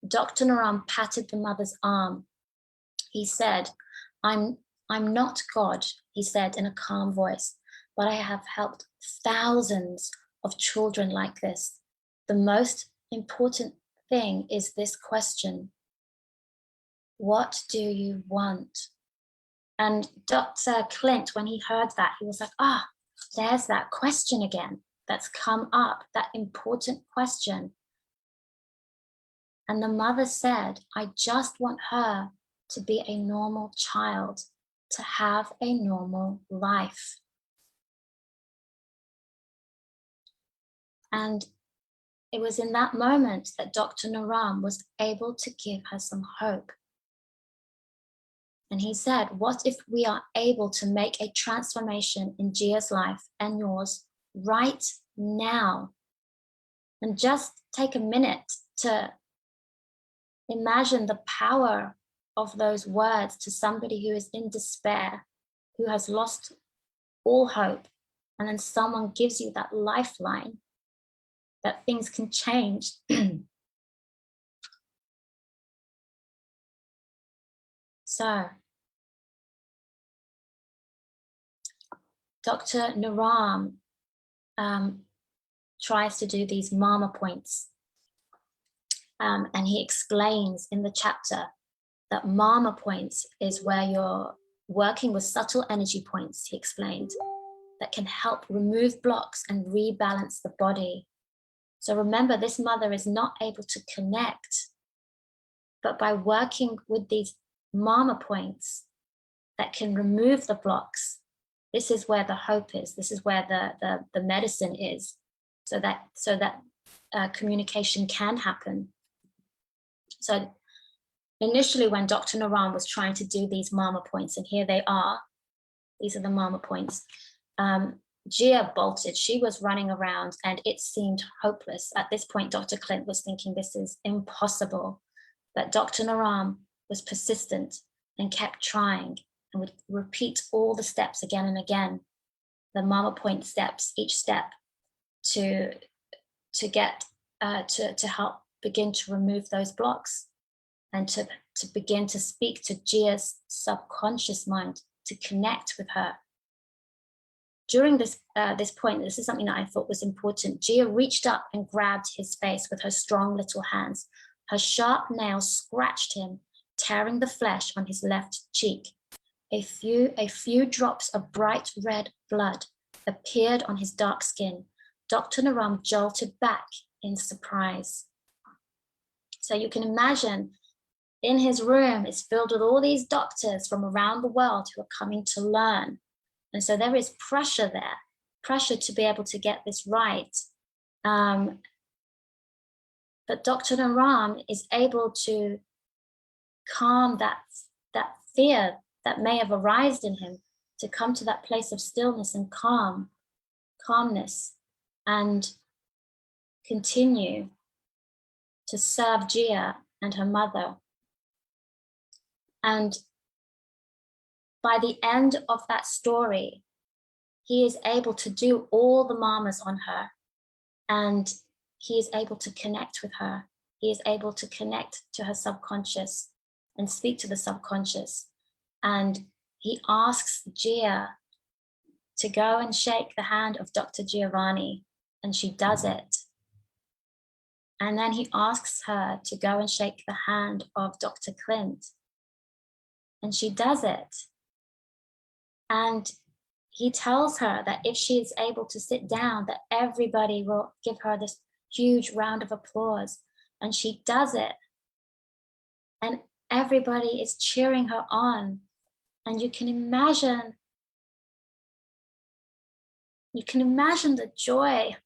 Dr. Naram patted the mother's arm. He said, I'm not God, he said in a calm voice, but I have helped thousands of children like this. The most important thing is this question: what do you want? And Dr. Clint, when he heard that, he was like, there's that question again that's come up, that important question. And the mother said, I just want her to be a normal child, to have a normal life. And it was in that moment that Dr. Naram was able to give her some hope. And he said, what if we are able to make a transformation in Gia's life and yours right now? And just take a minute to imagine the power of those words to somebody who is in despair, who has lost all hope. And then someone gives you that lifeline that things can change. So, Dr. Naram tries to do these mama points. And he explains in the chapter that mama points is where you're working with subtle energy points, he explained, that can help remove blocks and rebalance the body. So remember, this mother is not able to connect, but by working with these mama points that can remove the blocks, this is where the hope is. This is where the medicine is, so that communication can happen. So initially, when Dr. Naram was trying to do these mama points, and here they are, these are the mama points, Gia bolted. She was running around and it seemed hopeless. At this point, Dr. Clint was thinking this is impossible. But Dr. Naram was persistent and kept trying and would repeat all the steps again and again, the mama point steps, each step to help begin to remove those blocks and to begin to speak to Gia's subconscious mind, to connect with her. During this point, this is something that I thought was important. Gia reached up and grabbed his face with her strong little hands. Her sharp nails scratched him, tearing the flesh on his left cheek. A few drops of bright red blood appeared on his dark skin. Dr. Naram jolted back in surprise. So you can imagine, in his room is filled with all these doctors from around the world who are coming to learn. And so there is pressure there, pressure to be able to get this right. But Dr. Naram is able to calm that fear that may have arisen in him, to come to that place of stillness and calmness, and continue to serve Gia and her mother. And by the end of that story, he is able to do all the mamas on her, and he is able to connect with her. He is able to connect to her subconscious and speak to the subconscious. And he asks Gia to go and shake the hand of Dr. Giovanni, and she does it. And then he asks her to go and shake the hand of Dr. Clint, and she does it. And he tells her that if she is able to sit down, that everybody will give her this huge round of applause. And she does it. And everybody is cheering her on. And you can imagine the joy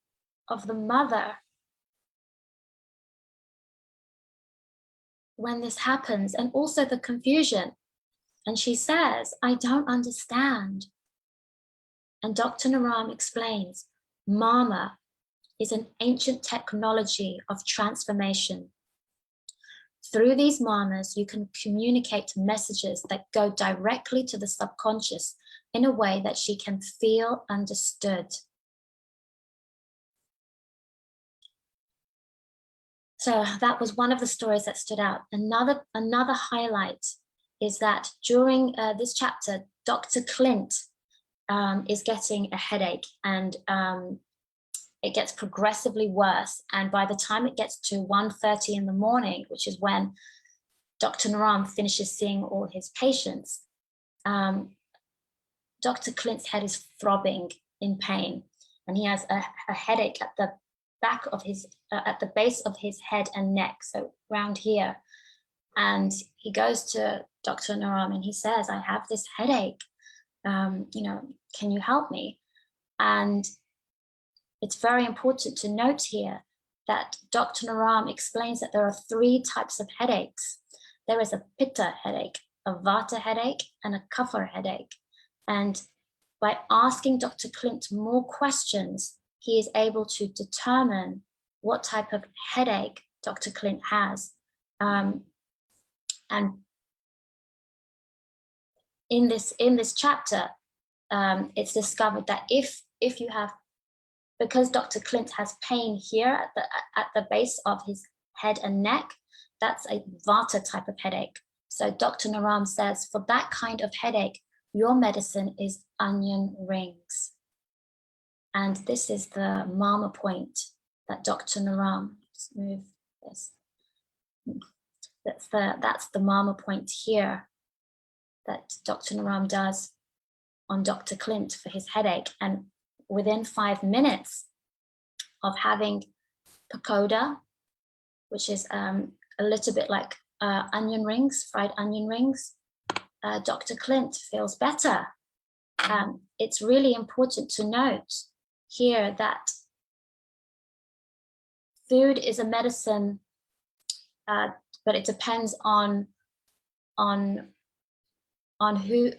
of the mother when this happens, and also the confusion. And she says, I don't understand. And Dr. Naram explains, Mama is an ancient technology of transformation. Through these mamas, you can communicate messages that go directly to the subconscious in a way that she can feel understood. So that was one of the stories that stood out. Another highlight is that during this chapter, Dr. Clint is getting a headache, and it gets progressively worse. And by the time it gets to 1:30 in the morning, which is when Dr. Naram finishes seeing all his patients, Dr. Clint's head is throbbing in pain, and he has a headache at the back of his, at the base of his head and neck, so around here. And he goes to Dr. Naram and he says, I have this headache, can you help me? And it's very important to note here that Dr. Naram explains that there are 3 types of headaches. There is a pitta headache, a vata headache, and a kapha headache. And by asking Dr. Clint more questions, he is able to determine what type of headache Dr. Clint has. And in this chapter, it's discovered that if you have, because Dr. Clint has pain here at the base of his head and neck, that's a Vata type of headache. So Dr. Naram says, for that kind of headache, your medicine is onion rings. And this is the mama point that Dr. Naram, just move this. That's the mama point here that Dr. Naram does on Dr. Clint for his headache. And within 5 minutes of having pakoda, which is a little bit like onion rings, fried onion rings, Dr. Clint feels better. It's really important to note here that food is a medicine, but it depends on who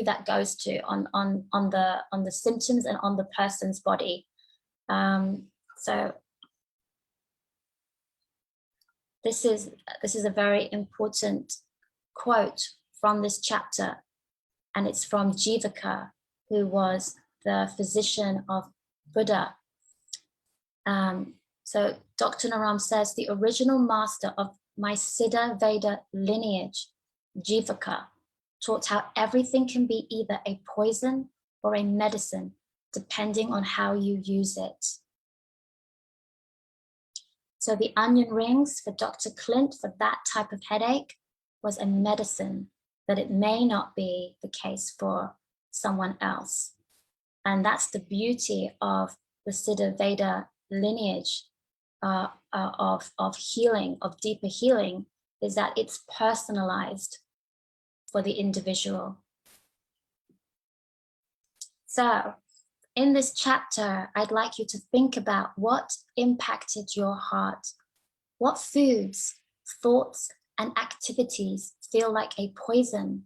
that goes to, on the symptoms and on the person's body. So this is a very important quote from this chapter, and it's from Jivaka, who was the physician of Buddha. So Dr. Naram says, the original master of my Siddha Veda lineage, Jivaka, taught how everything can be either a poison or a medicine, depending on how you use it. So the onion rings for Dr. Clint for that type of headache was a medicine, but it may not be the case for someone else. And that's the beauty of the Siddha Veda lineage of healing, of deeper healing, is that it's personalized for the individual. So in this chapter, I'd like you to think about what impacted your heart. What foods, thoughts, and activities feel like a poison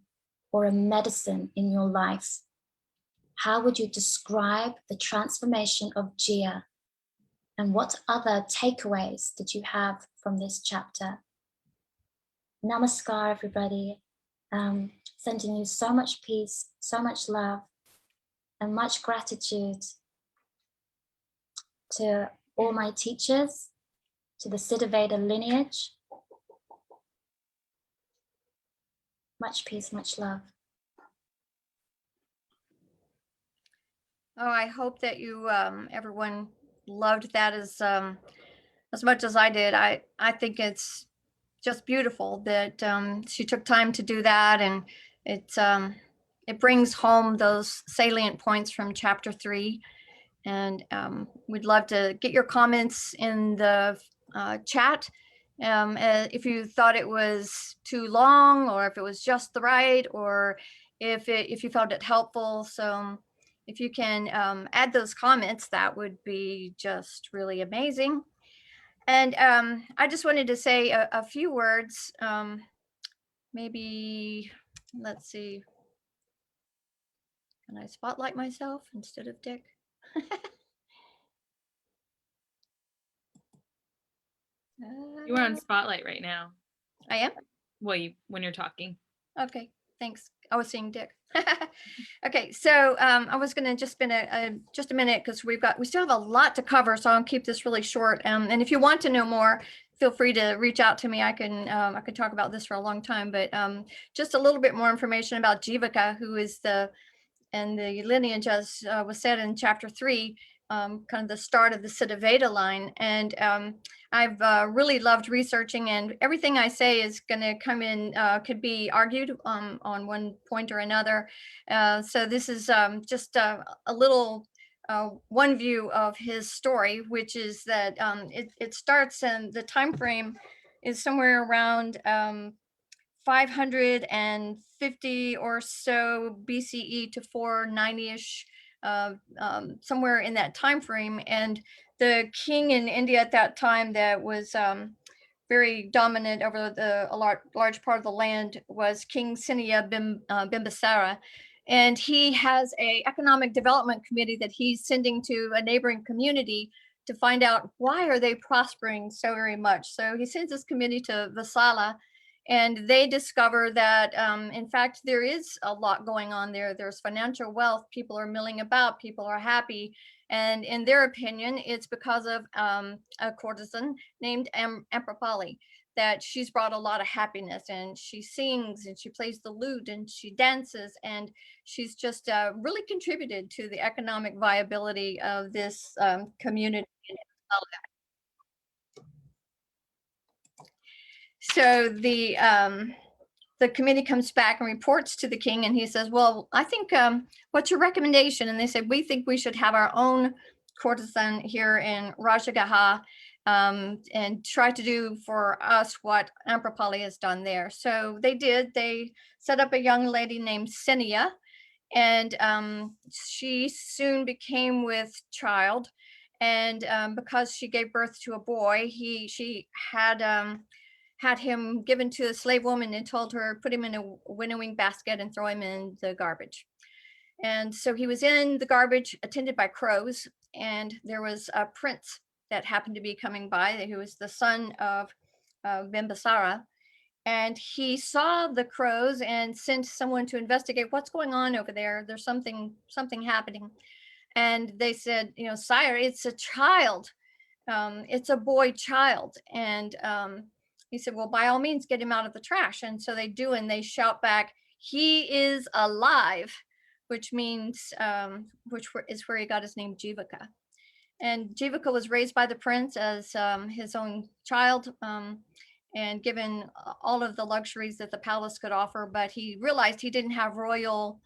or a medicine in your life? How would you describe the transformation of Jia? And what other takeaways did you have from this chapter? Namaskar, everybody. Sending you so much peace, so much love, and much gratitude to all my teachers, to the Siddha Veda lineage. Much peace, much love. Oh, I hope that you, everyone loved that as much as I did. I think it's just beautiful that she took time to do that, and it brings home those salient points from chapter 3. And we'd love to get your comments in the chat. If you thought it was too long, or if it was just the right, or if you found it helpful. So if you can add those comments, that would be just really amazing. And I just wanted to say a few words. Maybe, let's see. Can I spotlight myself instead of Dick? You are on Spotlight right now. I am? Well, when you're talking. Okay, thanks. I was seeing Dick. Okay, so I was going to just spend just a minute, because we still have a lot to cover, so I'll keep this really short. And if you want to know more, feel free to reach out to me. I can talk about this for a long time, but just a little bit more information about Jivaka, who is the lineage, as was said in chapter 3, kind of the start of the Siddha Veda line. And I've really loved researching, and everything I say is going to come in, could be argued on one point or another. So this is just a little one view of his story, which is that it starts, and the time frame is somewhere around 550 or so BCE to 490-ish, somewhere in that time frame. And the king in India at that time that was very dominant over a large part of the land was King Sinaya Bimbisara. And he has an economic development committee that he's sending to a neighboring community to find out why are they prospering so very much. So he sends this committee to Vasala, and they discover that, in fact, there is a lot going on there. There's financial wealth. People are milling about. People are happy. And in their opinion, it's because of a courtesan named Amrapali, that she's brought a lot of happiness, and she sings and she plays the lute and she dances, and she's just really contributed to the economic viability of this community. So the committee comes back and reports to the king, and he says, well, I think, what's your recommendation? And they said, we think we should have our own courtesan here in Rajagaha, and try to do for us what Amrapali has done there. So they did. They set up a young lady named Senia, and she soon became with child. And because she gave birth to a boy, she had him given to a slave woman and told her, put him in a winnowing basket and throw him in the garbage. And so he was in the garbage, attended by crows, and there was a prince that happened to be coming by, who was the son of Bimbisara. And he saw the crows and sent someone to investigate what's going on over there. There's something happening. And they said, sire, it's a child. It's a boy child. And he said, well, by all means, get him out of the trash. And so they do, and they shout back, he is alive, which means, is where he got his name Jivaka. And Jivaka was raised by the prince as his own child, and given all of the luxuries that the palace could offer. But he realized he didn't have royal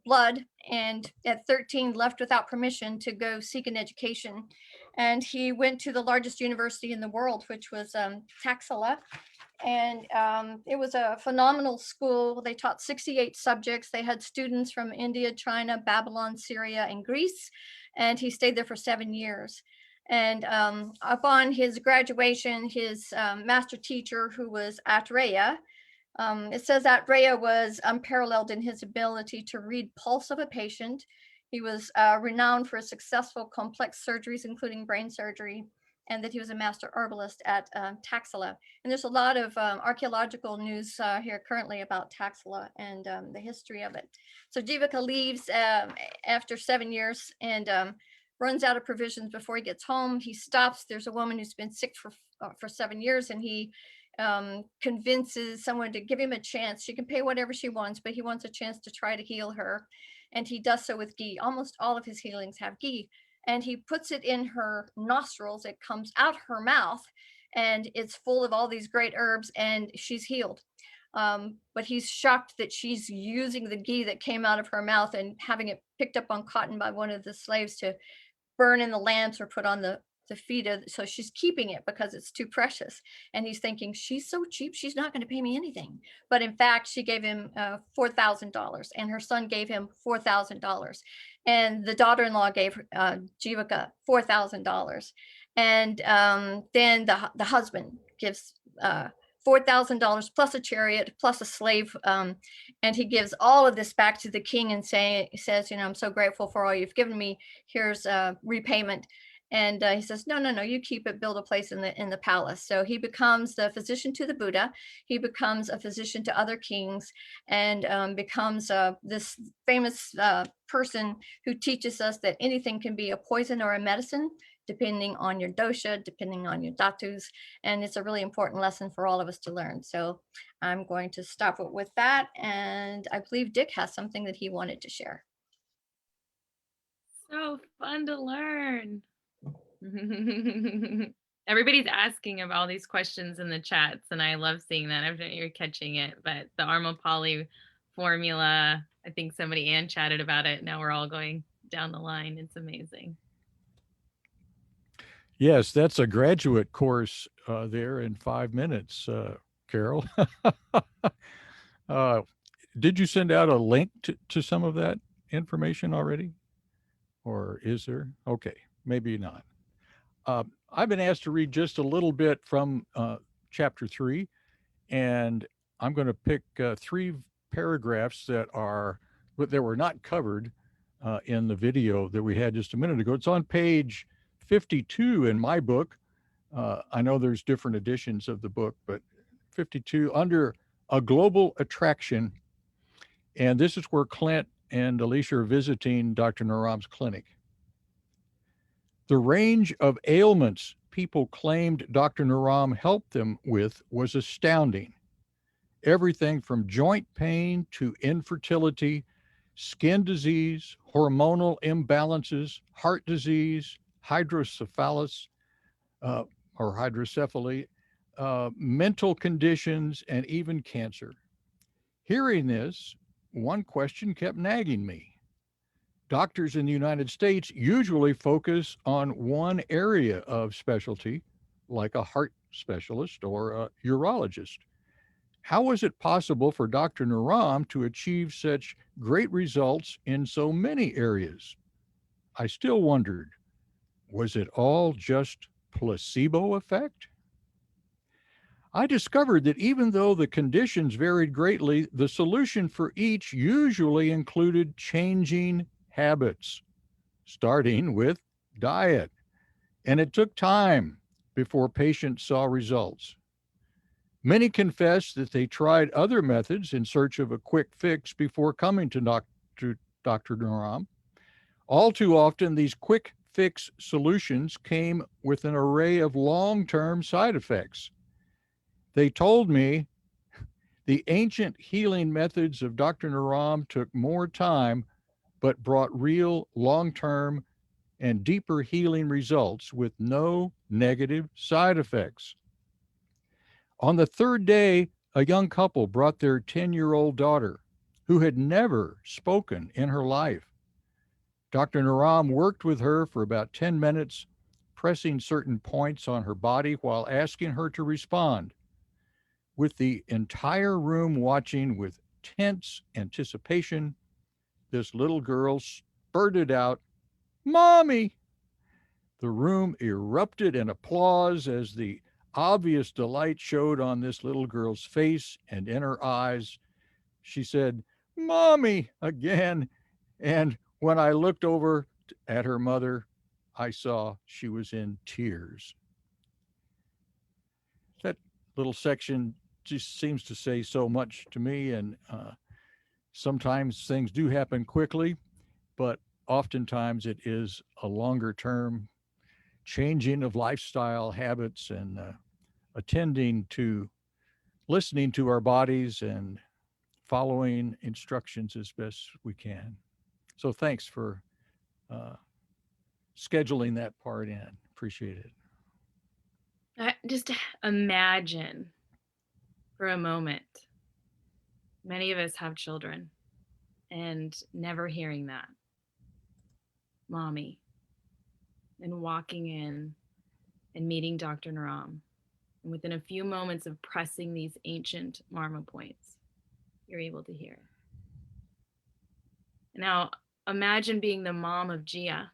blood, and at 13 left without permission to go seek an education. And he went to the largest university in the world, which was Taxila. And it was a phenomenal school. They taught 68 subjects. They had students from India, China, Babylon, Syria, and Greece. And he stayed there for 7 years. And upon his graduation, his master teacher, who was Atreya, it says Atreya was unparalleled in his ability to read pulse of a patient. He was renowned for successful complex surgeries, including brain surgery, and that he was a master herbalist at Taxila. And there's a lot of archaeological news here currently about Taxila and the history of it. So Jivaka leaves after 7 years and runs out of provisions before he gets home. He stops. There's a woman who's been sick for 7 years, and he convinces someone to give him a chance. She can pay whatever she wants, but he wants a chance to try to heal her. And he does so with ghee. Almost all of his healings have ghee. And he puts it in her nostrils. It comes out her mouth, and it's full of all these great herbs, and she's healed. But he's shocked that she's using the ghee that came out of her mouth and having it picked up on cotton by one of the slaves to burn in the lamps or put on the feet of. So she's keeping it because it's too precious. And he's thinking, she's so cheap, she's not going to pay me anything. But in fact, she gave him $4,000, and her son gave him $4,000. And the daughter-in-law gave Jivaka $4,000. And then the husband gives $4,000 plus a chariot plus a slave, and he gives all of this back to the king and says, I'm so grateful for all you've given me. Here's repayment. And he says, no, you keep it, build a place in the palace. So he becomes the physician to the Buddha. He becomes a physician to other kings, and becomes this famous person who teaches us that anything can be a poison or a medicine, depending on your dosha, depending on your dhatus. And it's a really important lesson for all of us to learn. So I'm going to stop with that. And I believe Dick has something that he wanted to share. So fun to learn. Everybody's asking about all these questions in the chats, and I love seeing that. I don't know if you're catching it, but the Amrapali formula, I think somebody Ann chatted about it. Now we're all going down the line. It's amazing. Yes, that's a graduate course there in 5 minutes, Carol. Did you send out a link to some of that information already? Or is there? Okay, maybe not. I've been asked to read just a little bit from chapter 3, and I'm going to pick 3 paragraphs that were not covered in the video that we had just a minute ago. It's on page 52 in my book. I know there's different editions of the book, but 52 under a global attraction. And this is where Clint and Alicia are visiting Dr. Naram's clinic. The range of ailments people claimed Dr. Naram helped them with was astounding. Everything from joint pain to infertility, skin disease, hormonal imbalances, heart disease, hydrocephalus, or hydrocephaly, mental conditions, and even cancer. Hearing this, one question kept nagging me. Doctors in the United States usually focus on one area of specialty, like a heart specialist or a urologist. How was it possible for Dr. Naram to achieve such great results in so many areas? I still wondered, was it all just placebo effect? I discovered that even though the conditions varied greatly, the solution for each usually included changing habits, starting with diet. And it took time before patients saw results. Many confessed that they tried other methods in search of a quick fix before coming to Dr. Naram. All too often, these quick fix solutions came with an array of long-term side effects. They told me the ancient healing methods of Dr. Naram took more time, but brought real long-term and deeper healing results with no negative side effects. On the third day, a young couple brought their 10-year-old daughter, who had never spoken in her life. Dr. Naram worked with her for about 10 minutes, pressing certain points on her body while asking her to respond. With the entire room watching with tense anticipation, this little girl spurted out, "Mommy!" The room erupted in applause as the obvious delight showed on this little girl's face and in her eyes. She said, "Mommy," again. And when I looked over at her mother, I saw she was in tears. That little section just seems to say so much to me. And sometimes things do happen quickly, but oftentimes it is a longer term changing of lifestyle habits and attending to listening to our bodies and following instructions as best we can. So thanks for scheduling that part in. Appreciate it. Just imagine for a moment, many of us have children and never hearing that, "Mommy," and walking in and meeting Dr. Naram. And within a few moments of pressing these ancient marma points, you're able to hear. Now, imagine being the mom of Gia,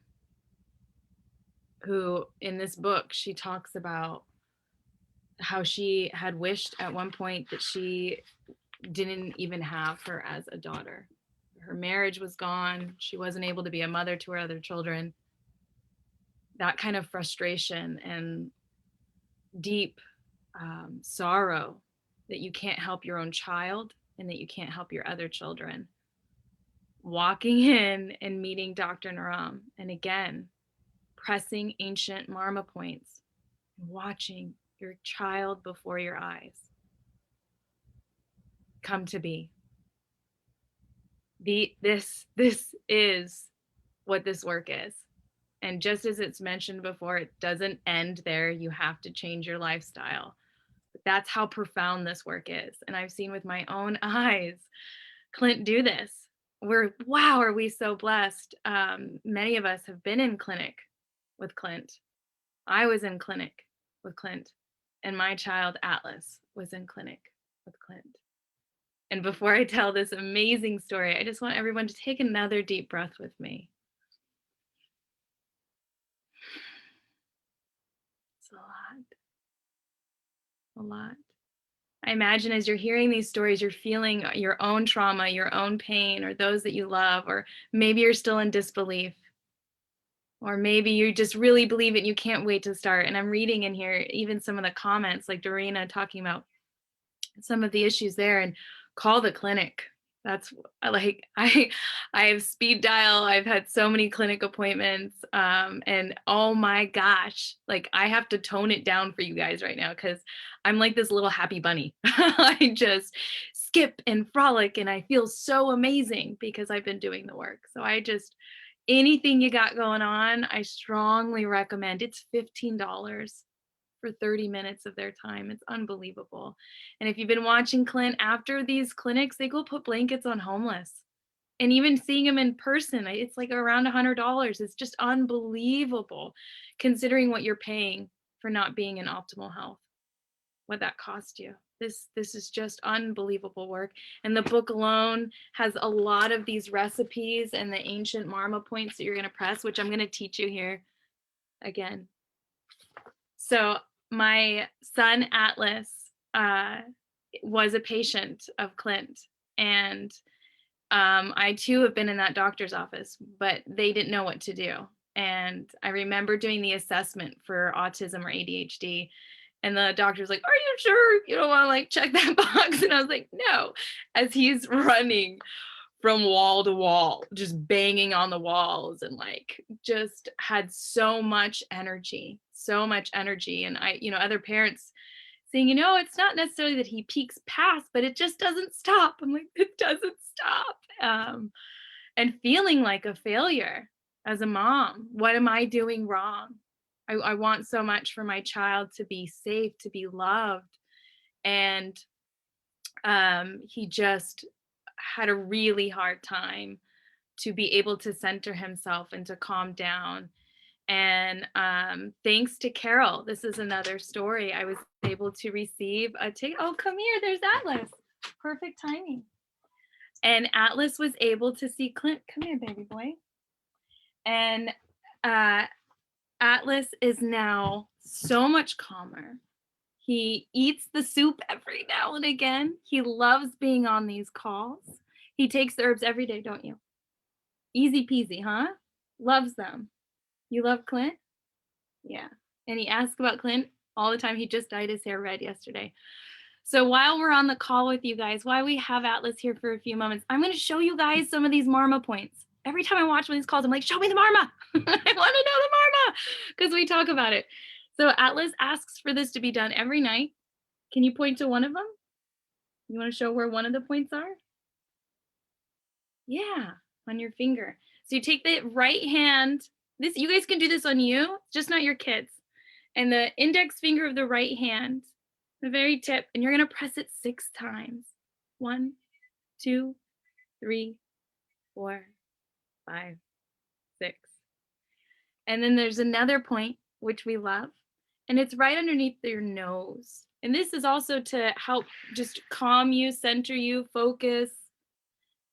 who in this book, she talks about how she had wished at one point that she didn't even have her as a daughter. Her marriage was gone. She wasn't able to be a mother to her other children. That kind of frustration and deep sorrow that you can't help your own child and that you can't help your other children. Walking in and meeting Dr. Naram, and again, pressing ancient marma points, watching your child before your eyes come to be. This is what this work is. And just as it's mentioned before, it doesn't end there. You have to change your lifestyle. But that's how profound this work is. And I've seen with my own eyes Clint do this. Wow, are we so blessed? Many of us have been in clinic with Clint. I was in clinic with Clint, and my child Atlas was in clinic with Clint. And before I tell this amazing story, I just want everyone to take another deep breath with me. It's a lot. I imagine as you're hearing these stories, you're feeling your own trauma, your own pain, or those that you love, or maybe you're still in disbelief. Or maybe you just really believe it and you can't wait to start. And I'm reading in here even some of the comments, like Dorena talking about some of the issues there, and call the clinic. That's like, I have speed dial. I've had so many clinic appointments, and oh my gosh, like I have to tone it down for you guys right now, because I'm like this little happy bunny. I just skip and frolic and I feel so amazing because I've been doing the work. So I just, anything you got going on, I strongly recommend. It's $15 for 30 minutes of their time. It's unbelievable. And if you've been watching Clint after these clinics, they go put blankets on homeless. And even seeing him in person, it's like around $100. It's just unbelievable considering what you're paying for not being in optimal health, what that cost you. This is just unbelievable work. And the book alone has a lot of these recipes and the ancient marma points that you're going to press, which I'm going to teach you here again. So my son Atlas was a patient of Clint, and I too have been in that doctor's office, but they didn't know what to do. And I remember doing the assessment for autism or ADHD, and the doctor was like, "Are you sure you don't want to like check that box?" And I was like, "No," as he's running from wall to wall, just banging on the walls, and like just had so much energy. And other parents saying, it's not necessarily that he peaks past, but it just doesn't stop. I'm like, it doesn't stop. And feeling like a failure as a mom. What am I doing wrong? I want so much for my child to be safe, to be loved. And he just had a really hard time to be able to center himself and to calm down. And thanks to Carol, this is another story. I was able to receive a ticket. Oh, come here, there's Atlas. Perfect timing. And Atlas was able to see Clint. Come here, baby boy. And Atlas is now so much calmer. He eats the soup every now and again. He loves being on these calls. He takes the herbs every day, don't you? Easy peasy, huh? Loves them. You love Clint? Yeah. And he asks about Clint all the time. He just dyed his hair red yesterday. So while we're on the call with you guys, while we have Atlas here for a few moments, I'm going to show you guys some of these marma points. Every time I watch one of these calls, I'm like, show me the marma. I want to know the marma, because we talk about it. So Atlas asks for this to be done every night. Can you point to one of them? You want to show where one of the points are? Yeah, on your finger. So you take the right hand. You guys can do this on you, just not your kids. And the index finger of the right hand, the very tip, and you're going to press it 6 times. 1, 2, 3, 4, 5, 6. And then there's another point, which we love, and it's right underneath your nose. And this is also to help just calm you, center you, focus.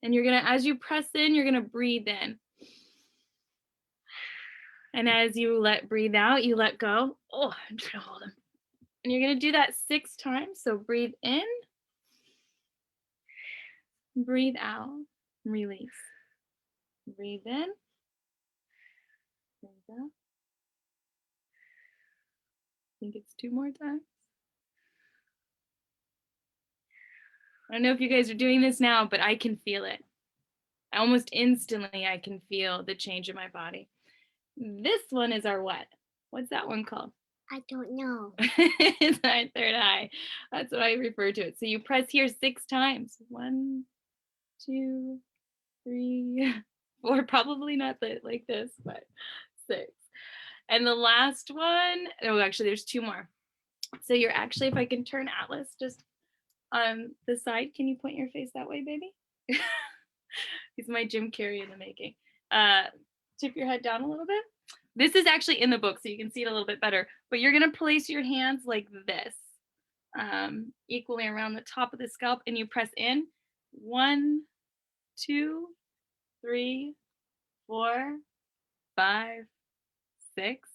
And you're going to, as you press in, you're going to breathe in. And as you breathe out, you let go. Oh, I'm trying to hold him. And you're going to do that 6 times. So breathe in, breathe out, release. Breathe in, breathe out. I think it's 2 more times. I don't know if you guys are doing this now, but I can feel it. Almost instantly, I can feel the change in my body. This one is our what? What's that one called? I don't know. It's our third eye. That's what I refer to it. So you press here 6 times. 1, 2, 3, 4. Probably not like this, but 6. And the last one, oh, actually, there's 2 more. So you're actually, if I can turn Atlas just on the side, can you point your face that way, baby? He's my Jim Carrey in the making. Tip your head down a little bit. This is actually in the book, so you can see it a little bit better. But you're going to place your hands like this, equally around the top of the scalp, and you press in. 1, 2, 3, 4, 5, 6.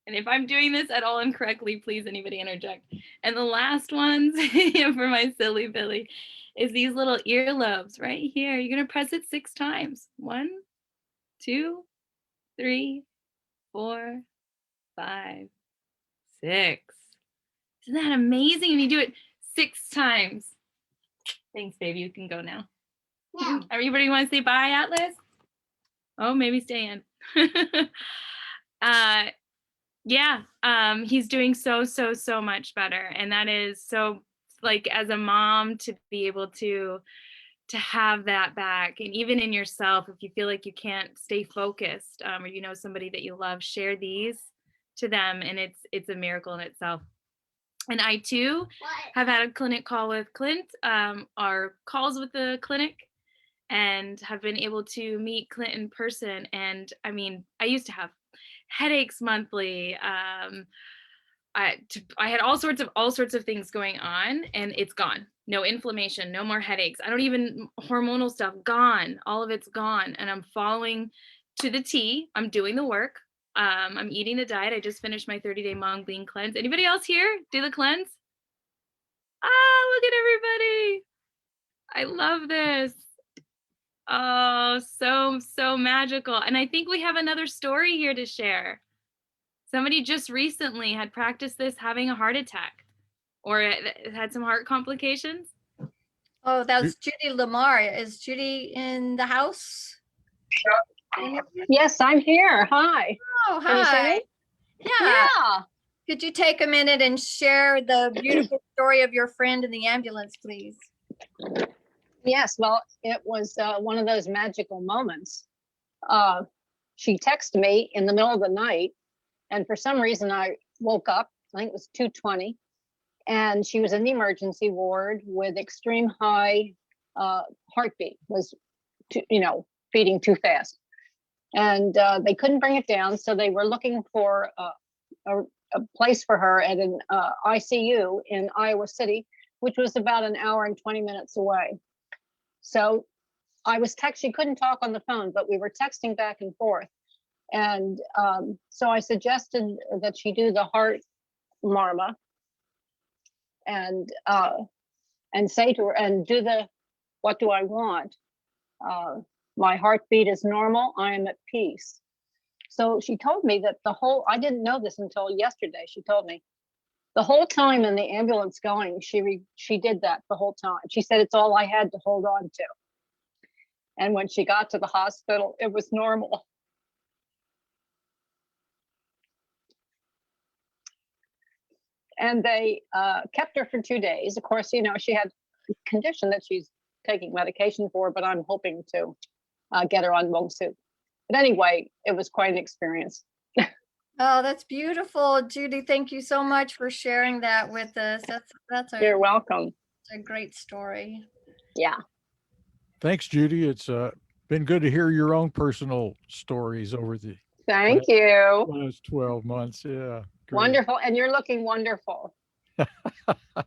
And if I'm doing this at all incorrectly, please anybody interject. And the last ones for my silly Billy is these little earlobes right here. You're going to press it 6 times. 1, 2, 3, 4, 5, 6. Isn't that amazing? And you do it 6 times. Thanks, baby. You can go now. Yeah. Everybody want to say bye, Atlas? Oh, maybe stay in. He's doing so much better. And that is so, like, as a mom, to be able to have that back, and even in yourself, if you feel like you can't stay focused, or you know somebody that you love, share these to them, and it's a miracle in itself. And I too have had a clinic call with Clint, our calls with the clinic, and have been able to meet Clint in person. And I mean, I used to have headaches monthly. I had all sorts of things going on, and it's gone. No inflammation, no more headaches. I don't even hormonal stuff, gone. All of it's gone. And I'm following to the T. I'm doing the work. I'm eating the diet. I just finished my 30-day Mung Bean cleanse. Anybody else here do the cleanse? Oh, look at everybody. I love this. Oh, so magical. And I think we have another story here to share. Somebody just recently had practiced this having a heart attack, or had some heart complications. Oh, that's Judy Lamar. Is Judy in the house? Yes, I'm here. Hi. Oh, Can you see hi. me? Yeah. Could you take a minute and share the beautiful story of your friend in the ambulance, please? Yes. Well, it was one of those magical moments. She texted me in the middle of the night, and for some reason I woke up. I think it was 2:20, and she was in the emergency ward with extreme high heartbeat. Was beating too fast, and they couldn't bring it down, so they were looking for a place for her at an ICU in Iowa City, which was about an hour and 20 minutes away. So I was she couldn't talk on the phone, but we were texting back and forth. And so I suggested that she do the heart murmur and say to her, and do the, what do I want? My heartbeat is normal. I am at peace. So she told me that I didn't know this until yesterday. She told me the whole time in the ambulance going, she did that the whole time. She said it's all I had to hold on to. And when she got to the hospital, it was normal. And they kept her for 2 days. Of course, she had a condition that she's taking medication for, but I'm hoping to get her on Wong Soup. But anyway, it was quite an experience. Oh, that's beautiful, Judy. Thank you so much for sharing that with us. You're welcome. A great story. Yeah. Thanks, Judy. It's been good to hear your own personal stories over the Thank you. last 12 months. Yeah. Great. Wonderful. And you're looking wonderful.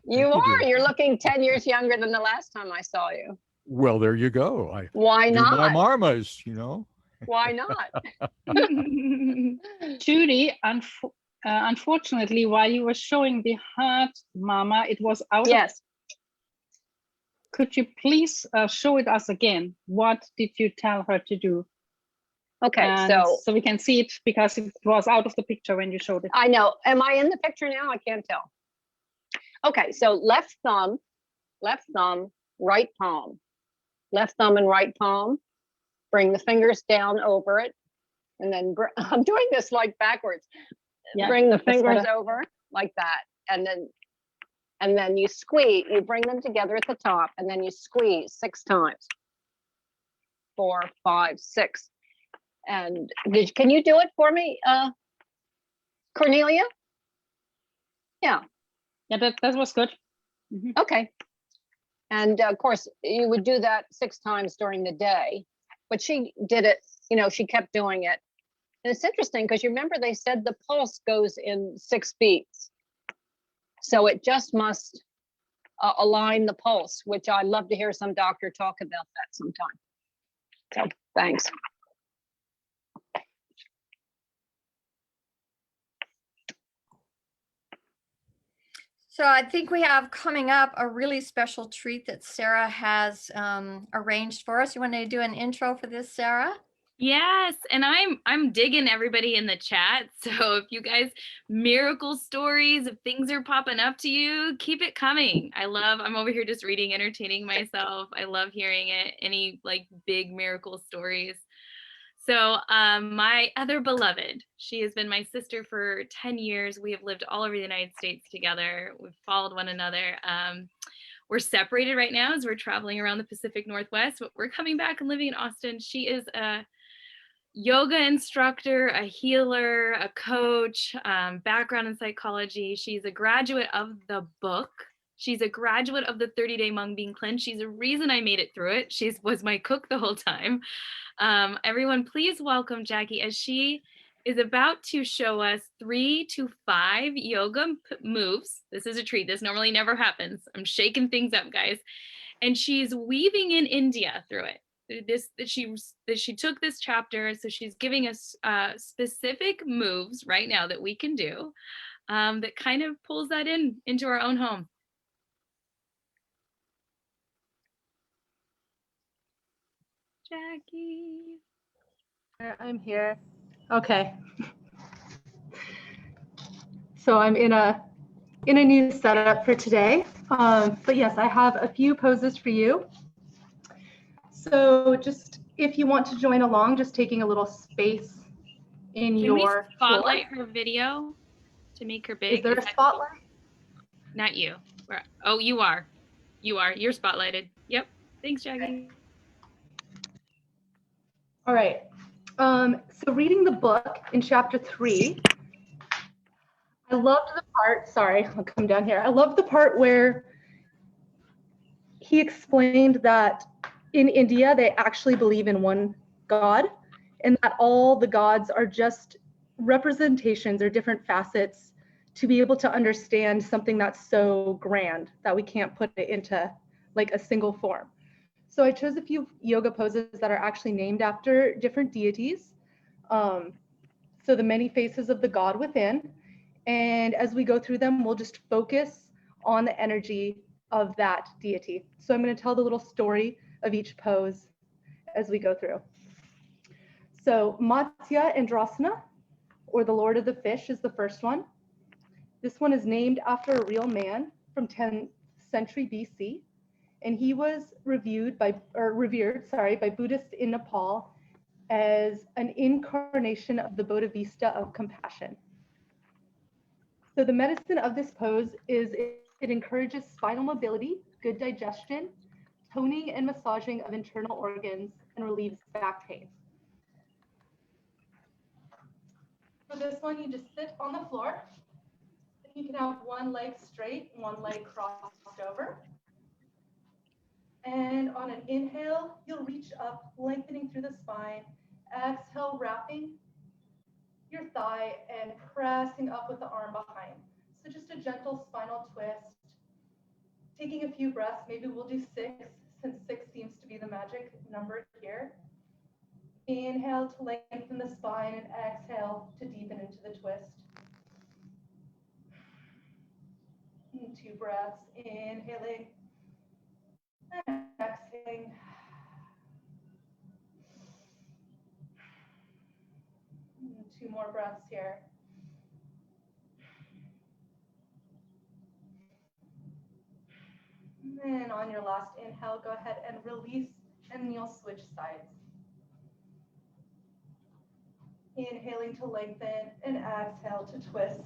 You are. You're looking 10 years younger than the last time I saw you. Well, there you go. Why not? My marmas, Why not? Judy, unfortunately, while you were showing the heart, Mama, it was out. Yes. Could you please show it us again? What did you tell her to do? Okay, so we can see it, because it was out of the picture when you showed it. I know. Am I in the picture now? I can't tell. Okay, so left thumb, right palm. Left thumb and right palm. Bring the fingers down over it. And then I'm doing this like backwards. Yeah, bring the fingers over like that. And then you squeeze, you bring them together at the top, and then you squeeze 6 times. 4, 5, 6. And can you do it for me, Cornelia? Yeah. Yeah, that was good. Mm-hmm. Okay. And of course, you would do that 6 times during the day, but she did it, she kept doing it. And it's interesting because you remember they said the pulse goes in 6 beats. So it just must align the pulse, which I'd love to hear some doctor talk about that sometime. So thanks. So I think we have coming up a really special treat that Sara has arranged for us. You want to do an intro for this, Sara? Yes, and I'm digging everybody in the chat. So if you guys miracle stories, if things are popping up to you, keep it coming. I'm over here just reading, entertaining myself. I love hearing it. Any like big miracle stories. So my other beloved, she has been my sister for 10 years. We have lived all over the United States together. We've followed one another. We're separated right now as we're traveling around the Pacific Northwest, but we're coming back and living in Austin. She is a yoga instructor, a healer, a coach, background in psychology. She's a graduate of the book. She's a graduate of the 30-day Mung Bean Cleanse. She's a reason I made it through it. She was my cook the whole time. Everyone, please welcome Jackie as she is about to show us 3 to 5 yoga moves. This is a treat. This normally never happens. I'm shaking things up, guys. And she's weaving in India through it. She took this chapter, so she's giving us specific moves right now that we can do that kind of pulls that into our own home. Jackie. I'm here. Okay. So I'm in a new setup for today. But yes, I have a few poses for you. So just if you want to join along, just taking a little space in your Can we spotlight her video to make her big? Is there a spotlight? Not you. Oh, you are. You're spotlighted. Yep. Thanks, Jackie. All right. So reading the book in chapter 3, I loved the part, sorry, I'll come down here. I loved the part where he explained that in India, they actually believe in one God, and that all the gods are just representations or different facets to be able to understand something that's so grand that we can't put it into like a single form. So I chose a few yoga poses that are actually named after different deities. So the many faces of the God within. And as we go through them, we'll just focus on the energy of that deity. So I'm going to tell the little story of each pose as we go through. So Matsya Indrasana, or the Lord of the Fish, is the first one. This one is named after a real man from 10th century BC, and he was revered by Buddhists in Nepal as an incarnation of the Bodhisattva of compassion. So the medicine of this pose is it encourages spinal mobility, good digestion, toning and massaging of internal organs, and relieves back pain. For this one, you just sit on the floor. You can have one leg straight, one leg crossed over. And on an inhale, you'll reach up, lengthening through the spine. Exhale, wrapping your thigh and pressing up with the arm behind. So just a gentle spinal twist. Taking a few breaths, maybe we'll do 6, since 6 seems to be the magic number here. Inhale to lengthen the spine and exhale to deepen into the twist. And 2 breaths, inhaling and exhaling. And 2 more breaths here. And on your last inhale, go ahead and release, and you'll switch sides. Inhaling to lengthen and exhale to twist.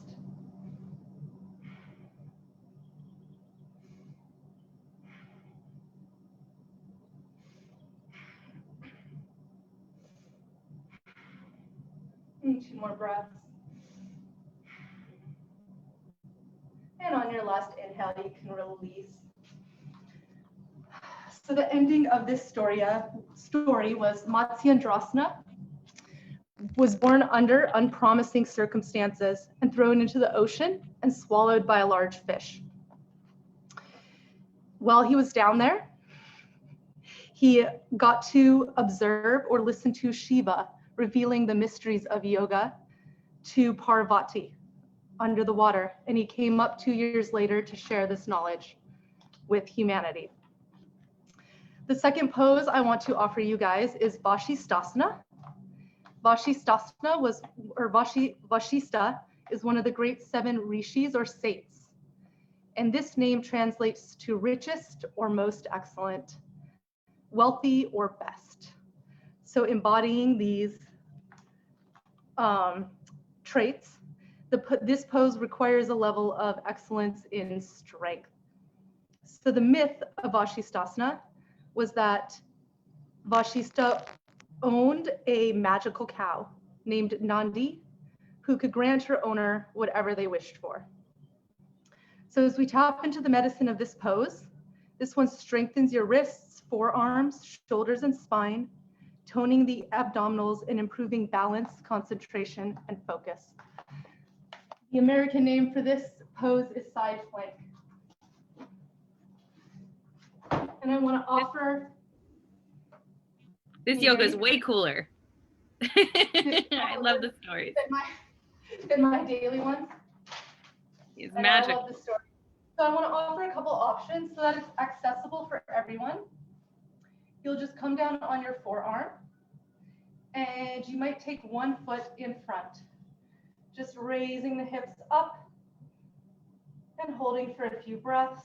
And 2 more breaths. And on your last inhale, you can release. So the ending of this story was Matsyendrasana was born under unpromising circumstances and thrown into the ocean and swallowed by a large fish. While he was down there, he got to observe or listen to Shiva revealing the mysteries of yoga to Parvati under the water, and he came up 2 years later to share this knowledge with humanity. The second pose I want to offer you guys is Vashisthasana. Vashisthasana Vashista is one of the great 7 rishis or saints. And this name translates to richest or most excellent, wealthy or best. So embodying these traits, this pose requires a level of excellence in strength. So the myth of Vashisthasana was that Vashista owned a magical cow named Nandi, who could grant her owner whatever they wished for. So as we tap into the medicine of this pose, this one strengthens your wrists, forearms, shoulders, and spine, toning the abdominals and improving balance, concentration, and focus. The American name for this pose is side plank. And I want to offer. This yoga is way cooler. I love the stories. Than my daily ones. It's and magic. I love the story. So I want to offer a couple options so that it's accessible for everyone. You'll just come down on your forearm and you might take one foot in front, just raising the hips up and holding for a few breaths.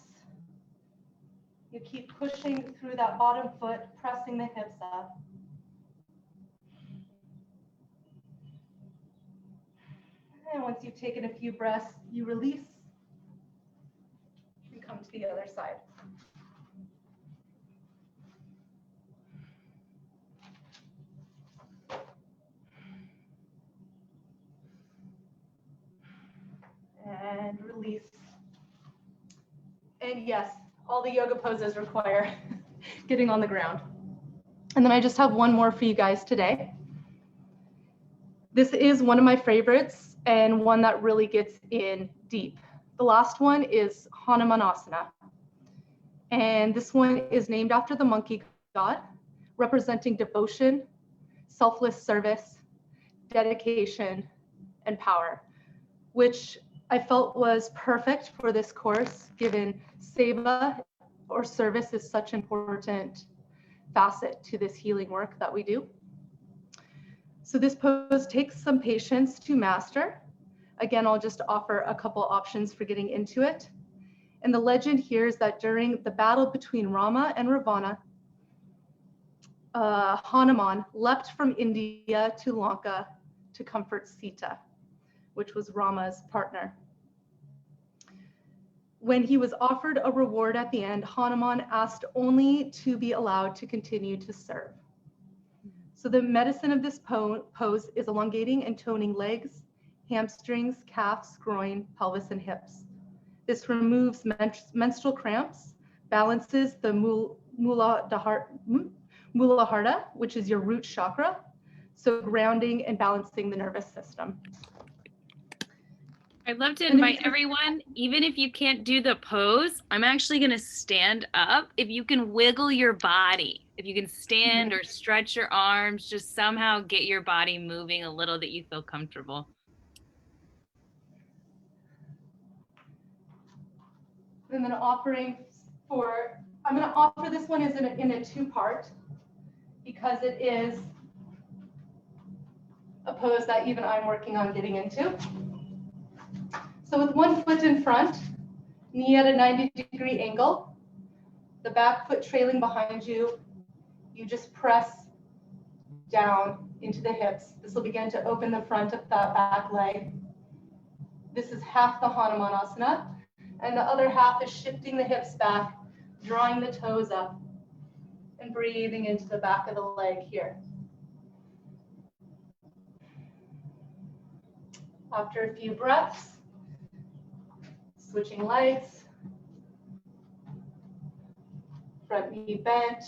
You keep pushing through that bottom foot, pressing the hips up. And once you've taken a few breaths, you release and come to the other side. And release. And yes, all the yoga poses require getting on the ground. And then I just have one more for you guys today. This is one of my favorites and one that really gets in deep. The last one is Hanumanasana. And this one is named after the monkey god, representing devotion, selfless service, dedication, and power, which I felt was perfect for this course, given seva or service is such an important facet to this healing work that we do. So this pose takes some patience to master. Again, I'll just offer a couple options for getting into it. And the legend here is that during the battle between Rama and Ravana, Hanuman leapt from India to Lanka to comfort Sita, which was Rama's partner. When he was offered a reward at the end, Hanuman asked only to be allowed to continue to serve. So the medicine of this pose is elongating and toning legs, hamstrings, calves, groin, pelvis, and hips. This removes menstrual cramps, balances the Muladhara, which is your root chakra, so grounding and balancing the nervous system. I'd love to invite everyone, even if you can't do the pose, I'm actually going to stand up. If you can wiggle your body, if you can stand or stretch your arms, just somehow get your body moving a little that you feel comfortable. And then I'm going to offer this one as in a two-part because it is a pose that even I'm working on getting into. So with one foot in front, knee at a 90-degree angle, the back foot trailing behind you, you just press down into the hips. This will begin to open the front of that back leg. This is half the Hanumanasana, and the other half is shifting the hips back, drawing the toes up, and breathing into the back of the leg here. After a few breaths, switching legs, front knee bent,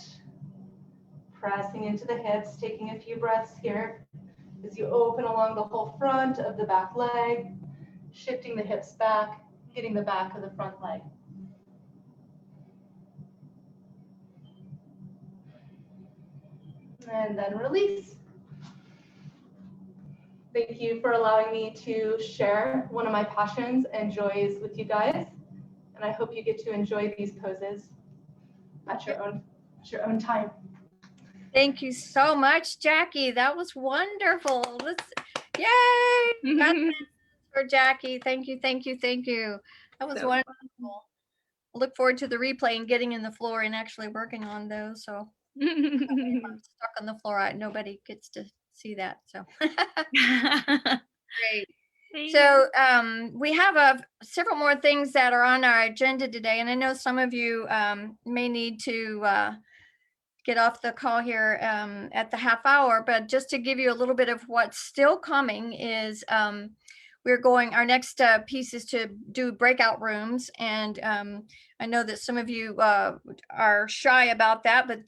pressing into the hips, taking a few breaths here as you open along the whole front of the back leg, shifting the hips back, getting the back of the front leg. And then release. Thank you for allowing me to share one of my passions and joys with you guys. And I hope you get to enjoy these poses at your own time. Thank you so much, Jackie. That was wonderful. Yay! Congratulations for Jackie. Thank you, thank you, thank you. That was So wonderful. I look forward to the replay and getting in the floor and actually working on those. So if I'm stuck on the floor, nobody gets to see that. So great. So we have several more things that are on our agenda today, and I know some of you may need to get off the call here at the half hour, but just to give you a little bit of what's still coming is our next piece is to do breakout rooms. And I know that some of you are shy about that, but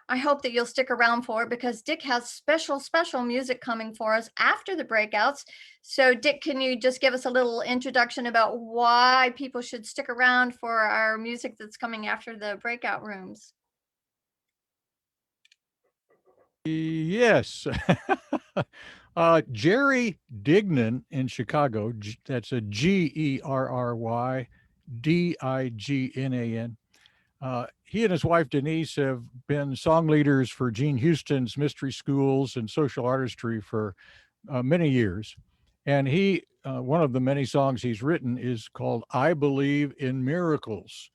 I hope that you'll stick around for it, because Dick has special music coming for us after the breakouts. So Dick, can you just give us a little introduction about why people should stick around for our music that's coming after the breakout rooms? Yes. Jerry Dignan in Chicago, that's a GerryDignan. He and his wife Denise have been song leaders for Gene Houston's Mystery Schools and Social Artistry for many years. And one of the many songs he's written is called I Believe in Miracles.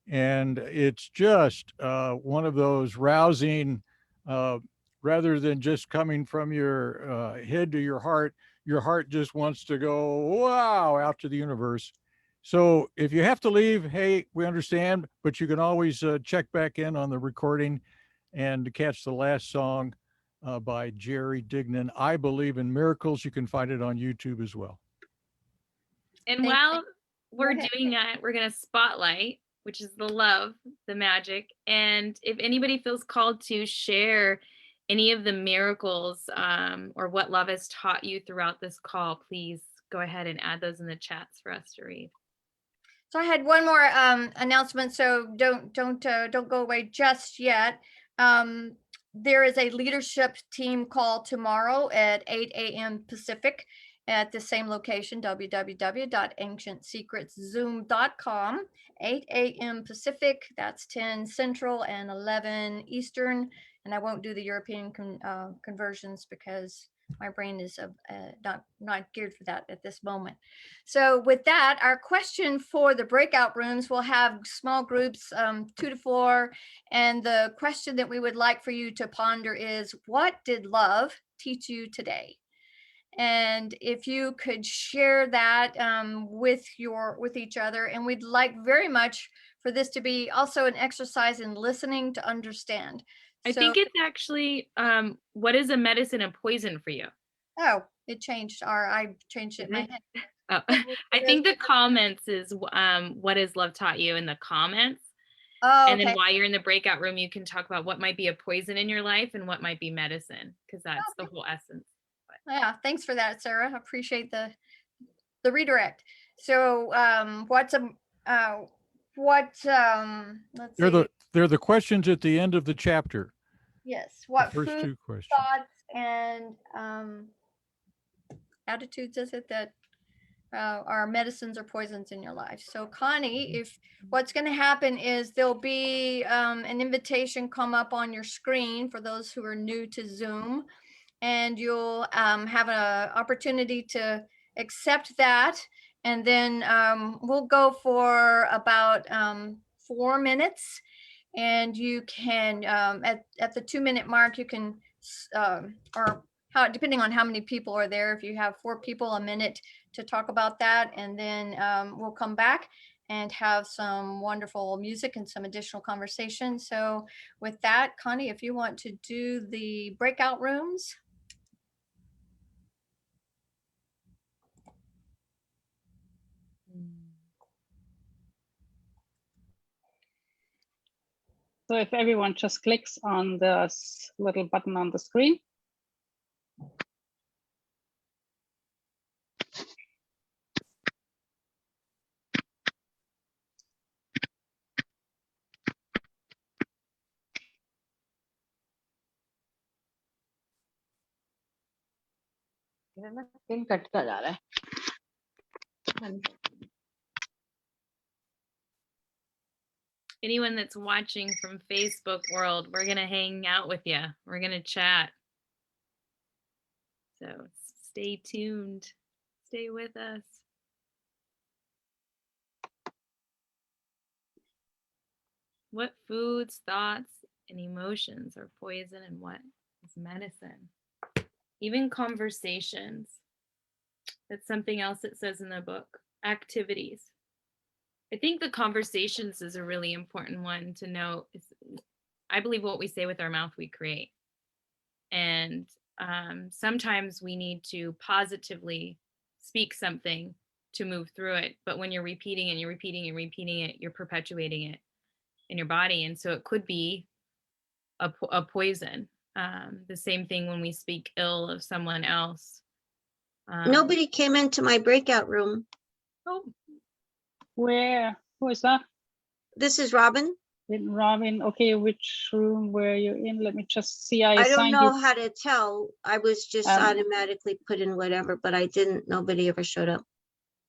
And it's just one of those rousing, rather than just coming from your head to your heart just wants to go, wow, out to the universe. So if you have to leave, hey, we understand, but you can always check back in on the recording and catch the last song by Jerry Dignan, I Believe in Miracles. You can find it on YouTube as well. And while we're doing that, we're going to spotlight, which is the love, the magic. And if anybody feels called to share any of the miracles or what love has taught you throughout this call, please go ahead and add those in the chats for us to read. So I had one more announcement. So don't go away just yet. There is a leadership team call tomorrow at 8 a.m. Pacific at the same location, www.ancientsecretszoom.com, 8 a.m. Pacific, that's 10 Central and 11 Eastern. And I won't do the European conversions because my brain is not geared for that at this moment. So with that, our question for the breakout rooms, will have small groups, 2 to 4. And the question that we would like for you to ponder is, what did love teach you today? And if you could share that with each other, and we'd like very much for this to be also an exercise in listening to understand. I think it's actually, what is a medicine and poison for you? Oh, it changed. I changed it in my head. Oh, I think the comments is what has love taught you in the comments. Oh, and okay. then while you're in the breakout room, you can talk about what might be a poison in your life and what might be medicine, because that's the whole essence. Yeah, thanks for that, Sarah. I appreciate the redirect. So let's see. They're the questions at the end of the chapter. Yes. What the first food, 2 questions, thoughts, and attitudes is it that are medicines or poisons in your life? So Connie, if what's going to happen is there'll be an invitation come up on your screen for those who are new to Zoom, and you'll have an opportunity to accept that. And then we'll go for about 4 minutes. And you can, at the 2-minute mark, you can, depending on how many people are there, if you have 4 people, a minute to talk about that. And then we'll come back and have some wonderful music and some additional conversation. So with that, Connie, if you want to do the breakout rooms. So if everyone just clicks on the little button on the screen. Cut का जा रहा है anyone that's watching from Facebook world, we're going to hang out with you. We're going to chat. So stay tuned. Stay with us. What foods, thoughts, and emotions are poison and what is medicine? Even conversations. That's something else it says in the book. Activities. I think the conversations is a really important one to know. I believe what we say with our mouth, we create. And sometimes we need to positively speak something to move through it. But when you're repeating and you're repeating and repeating it, you're perpetuating it in your body. And so it could be a poison. The same thing when we speak ill of someone else. Nobody came into my breakout room. Oh, Where? Who is that? This is Robin. Robin. Okay, which room were you in? Let me just see. I don't assigned know you. how to tell. I was just automatically put in whatever, but I didn't. Nobody ever showed up.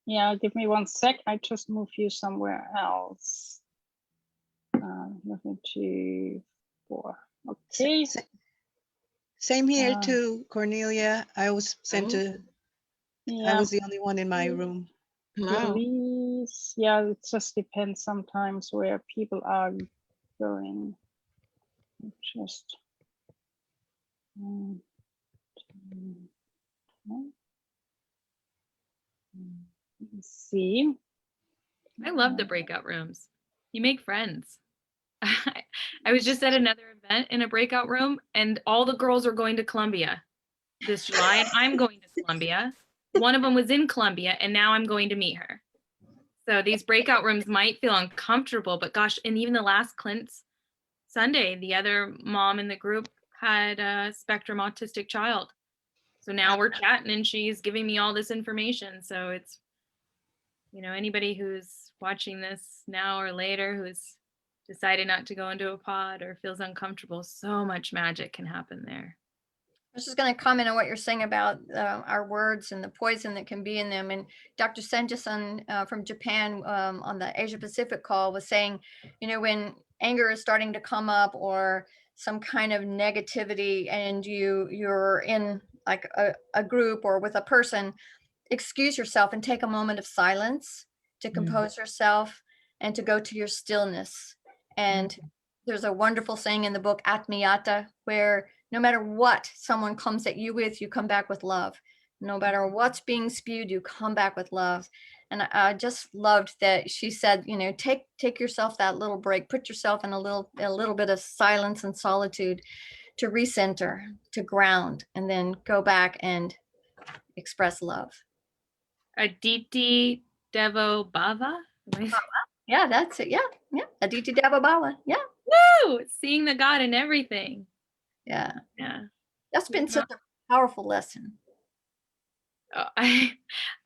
Yeah, give me 1 sec. I just move you somewhere else. Nothing 2, 4. Okay. Same here too, Cornelia. I was sent to. Yeah. I was the only one in my room. Release. Yeah, it just depends sometimes where people are going. Just. Let's see. I love the breakout rooms. You make friends. I was just at another event in a breakout room and all the girls are going to Columbia this July and I'm going to Columbia. One of them was in Columbia and now I'm going to meet her. So these breakout rooms might feel uncomfortable, but gosh, and even the last Clint's Sunday, the other mom in the group had a spectrum autistic child. So now we're chatting and she's giving me all this information. So it's, you know, anybody who's watching this now or later who's decided not to go into a pod or feels uncomfortable, so much magic can happen there. I was just going to comment on what you're saying about our words and the poison that can be in them. And Dr. Senja-san from Japan on the Asia Pacific call was saying, you know, when anger is starting to come up or some kind of negativity and you're in like a group or with a person, excuse yourself and take a moment of silence to compose yourself and to go to your stillness. And there's a wonderful saying in the book Atmiyata where no matter what someone comes at you with, you come back with love. No matter what's being spewed, you come back with love. And I just loved that she said, you know, take yourself that little break, put yourself in a little bit of silence and solitude to recenter, to ground, and then go back and express love. Aditi Devo Bhava? Yeah, that's it. Yeah. Aditi Devo Bhava. Yeah. Woo! Seeing the God in everything. Yeah. That's been Yeah. such a powerful lesson. Oh,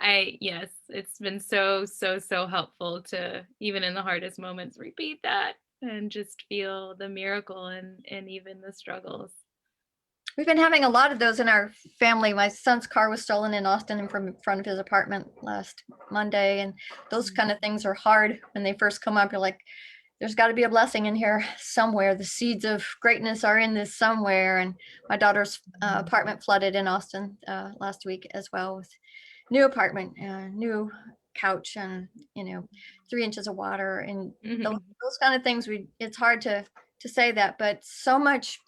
yes, it's been so helpful to, even in the hardest moments, repeat that and just feel the miracle and even the struggles. We've been having a lot of those in our family. My son's car was stolen in Austin and from in front of his apartment last Monday. And those kind of things are hard when they first come up. You're like, there's got to be a blessing in here somewhere. The seeds of greatness are in this somewhere. And my daughter's apartment flooded in Austin last week as well, with new apartment, new couch, and 3 inches of water, and those kind of things. It's hard to say that, but so much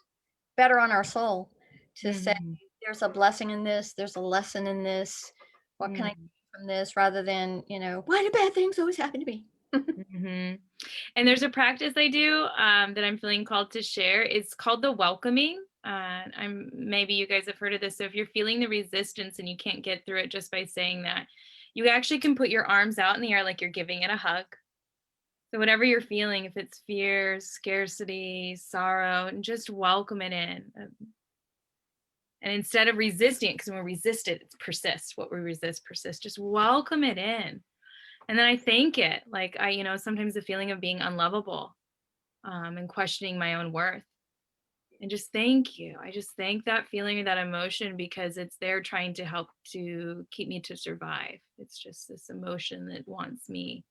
better on our soul to say there's a blessing in this, there's a lesson in this. What can I get from this, rather than why do bad things always happen to me? And there's a practice I do that I'm feeling called to share. It's called the welcoming. Maybe you guys have heard of this. So if you're feeling the resistance and you can't get through it just by saying that, you actually can put your arms out in the air like you're giving it a hug. So whatever you're feeling, if it's fear, scarcity, sorrow, and just welcome it in. And instead of resisting it, because when we resist it, it persists. What we resist persists. Just welcome it in. And then I thank it. Like sometimes the feeling of being unlovable and questioning my own worth. And just thank you. I just thank that feeling or that emotion, because it's there trying to help to keep me to survive. It's just this emotion that wants me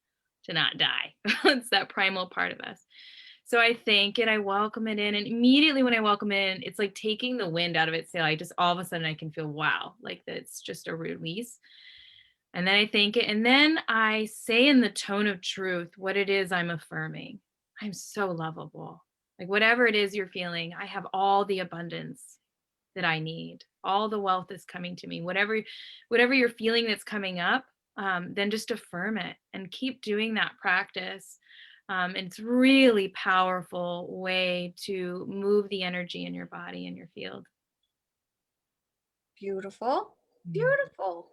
to not die. It's that primal part of us. So I thank it, I welcome it in, and immediately when I welcome it in, it's like taking the wind out of its sail. I just all of a sudden I can feel, wow, like it's just a release. And then I thank it, and then I say in the tone of truth what it is I'm affirming. I'm so lovable. Like whatever it is you're feeling, I have all the abundance that I need. All the wealth is coming to me. Whatever you're feeling that's coming up, then just affirm it and keep doing that practice. And it's really powerful way to move the energy in your body and your field. Beautiful. Beautiful.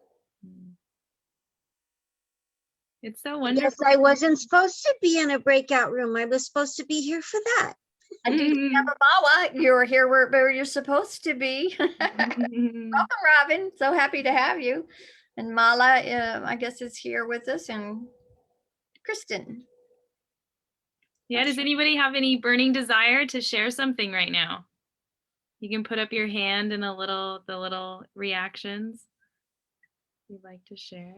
It's so I wonderful. guess I wasn't supposed to be in a breakout room. I was supposed to be here for that. I do Mawa. You're here where you're supposed to be. Welcome, Robin. So happy to have you. And Mala, I guess, is here with us, and Kristen. Yeah, does anybody have any burning desire to share something right now? You can put up your hand and the little reactions you'd like to share.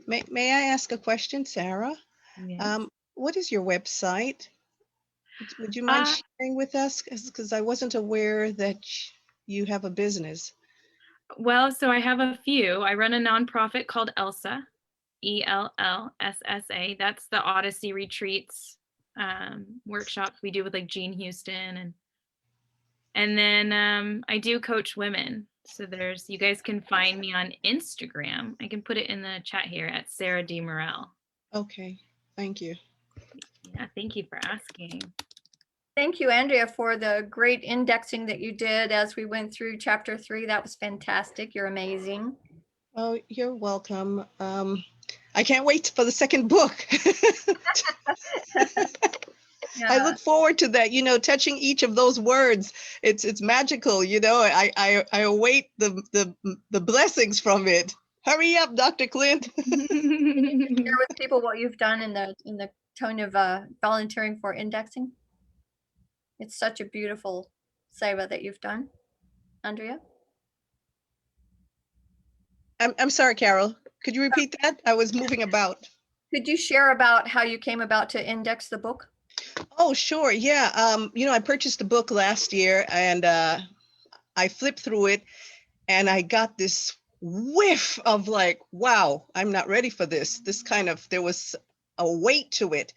May I ask a question, Sarah? Yes. What is your website? Would you mind sharing with us? Because I wasn't aware that you have a business. Well, so I have a few. I run a nonprofit called ELSA, ELLSSA. That's the Odyssey retreats, workshops we do with like Jean Houston, and then I do coach women. So you guys can find me on Instagram. I can put it in the chat here at Sara D. Morel. Okay, thank you. Yeah, thank you for asking. Thank you, Andrea, for the great indexing that you did as we went through chapter 3. That was fantastic. You're amazing. Oh, you're welcome. I can't wait for the second book. Yeah. I look forward to that, touching each of those words. It's magical, I await the blessings from it. Hurry up, Dr. Clint. Share with people what you've done in the tone of volunteering for indexing. It's such a beautiful seva that you've done, Andrea. I'm sorry, Carol. Could you repeat that? I was moving about. Could you share about how you came about to index the book? Oh, sure. Yeah. I purchased a book last year, and I flipped through it, and I got this whiff of like, wow, I'm not ready for this. There was a weight to it.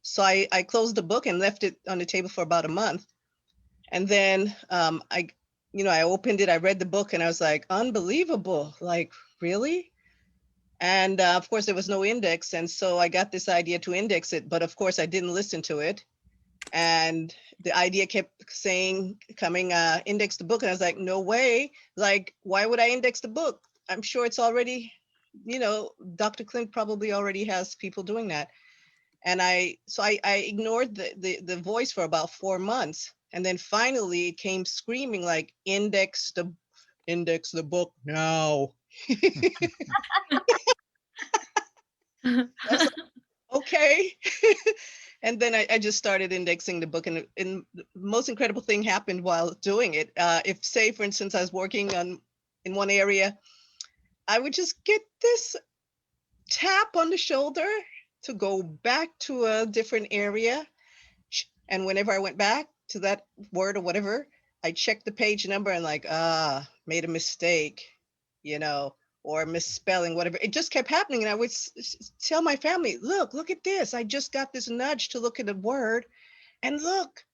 So I closed the book and left it on the table for about a month. And then I opened it, I read the book, and I was like, unbelievable. Like, really? And of course, there was no index. And so I got this idea to index it. But of course, I didn't listen to it. And the idea kept index the book. And I was like, no way. Like, why would I index the book? I'm sure it's already, Dr. Clint probably already has people doing that. And I ignored the voice for about 4 months. And then finally it came screaming like, index the book now. I was like, okay. And then I just started indexing the book, and the most incredible thing happened while doing it. If, say, for instance, I was working in one area, I would just get this tap on the shoulder to go back to a different area. And whenever I went back to that word or whatever, I checked the page number and like, made a mistake, or misspelling, whatever. It just kept happening. And I would tell my family, look at this. I just got this nudge to look at a word, and look,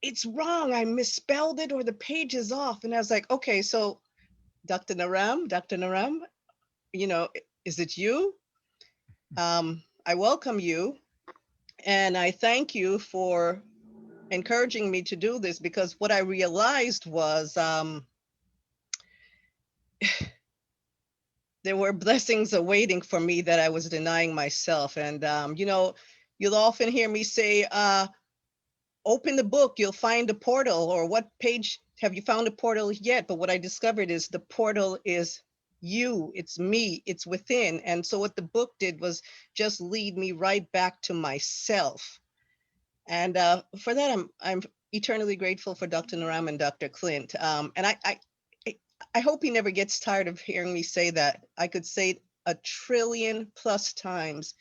it's wrong. I misspelled it, or the page is off. And I was like, okay, so Dr. Naram, is it you? I welcome you. And I thank you for encouraging me to do this, because what I realized was there were blessings awaiting for me that I was denying myself. And, you'll often hear me say, open the book, you'll find a portal, or what page have you found a portal yet? But what I discovered is the portal is you, it's me, it's within. And so what the book did was just lead me right back to myself. And for that, I'm eternally grateful for Dr. Naram and Dr. Clint. And I hope he never gets tired of hearing me say that. I could say it 1,000,000,000+ times.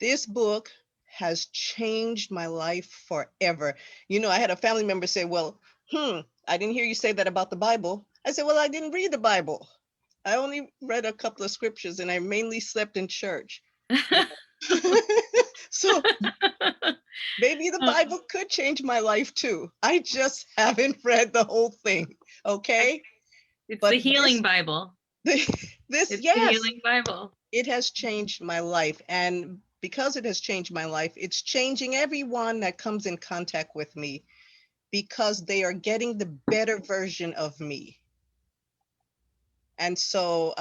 This book has changed my life forever. You know, I had a family member say, well, I didn't hear you say that about the Bible. I said, well, I didn't read the Bible. I only read a couple of scriptures and I mainly slept in church. So maybe the Bible could change my life too. I just haven't read the whole thing. Okay. It's But the healing Bible. This, It's yes, the healing Bible. it has changed my life. And because it has changed my life, it's changing everyone that comes in contact with me, because they are getting the better version of me. And so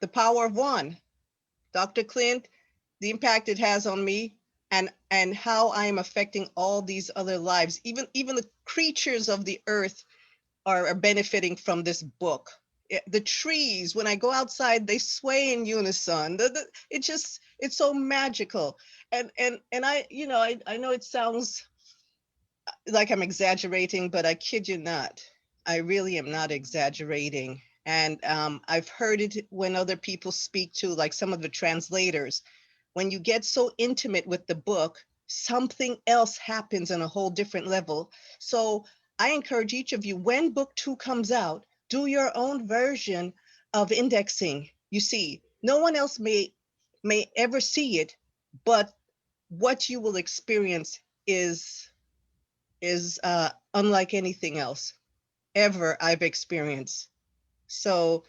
the power of one, Dr. Clint, the impact it has on me, and how I am affecting all these other lives. Even the creatures of the earth are benefiting from this book. The trees, when I go outside, they sway in unison. It's so magical. And I, you know, I know it sounds like I'm exaggerating, but I kid you not. I really am not exaggerating. And I've heard it when other people speak to, like some of the translators. When you get so intimate with the book, something else happens on a whole different level. So I encourage each of you, when book 2 comes out, do your own version of indexing. You see, no one else may ever see it, but what you will experience is unlike anything else ever I've experienced. So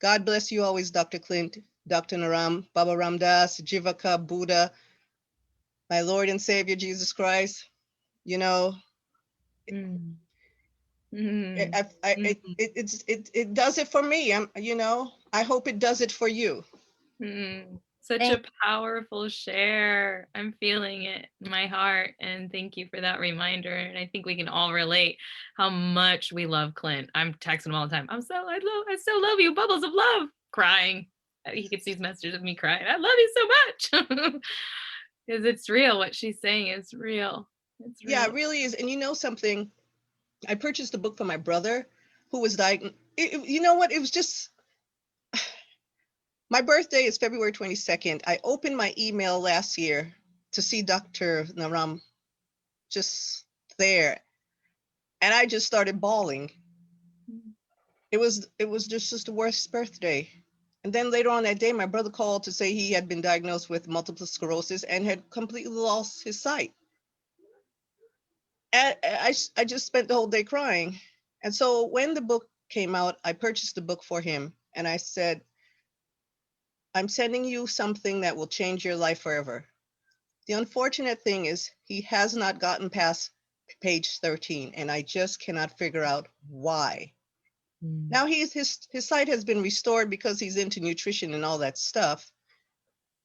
God bless you always, Dr. Clint, Dr. Naram, Baba Ramdas, Jivaka, Buddha, my Lord and Savior, Jesus Christ. You know, it does it for me. You know, I hope it does it for you. Such a powerful share. I'm feeling it in my heart. And thank you for that reminder. And I think we can all relate how much we love Clint. I'm texting him all the time. I still love you. Bubbles of love. Crying. He gets these messages of me crying. I love you so much. Because it's real. What she's saying is real. It's real. Yeah, it really is. And you know something? I purchased a book for my brother who was diagnosed. You know what? It was just, my birthday is February 22nd. I opened my email last year to see Dr. Naram just there. And I just started bawling. It was just the worst birthday. And then later on that day, my brother called to say he had been diagnosed with multiple sclerosis and had completely lost his sight. And I just spent the whole day crying. And so when the book came out, I purchased the book for him. And I said, I'm sending you something that will change your life forever. The unfortunate thing is he has not gotten past page 13, and I just cannot figure out why. Now his sight has been restored because he's into nutrition and all that stuff,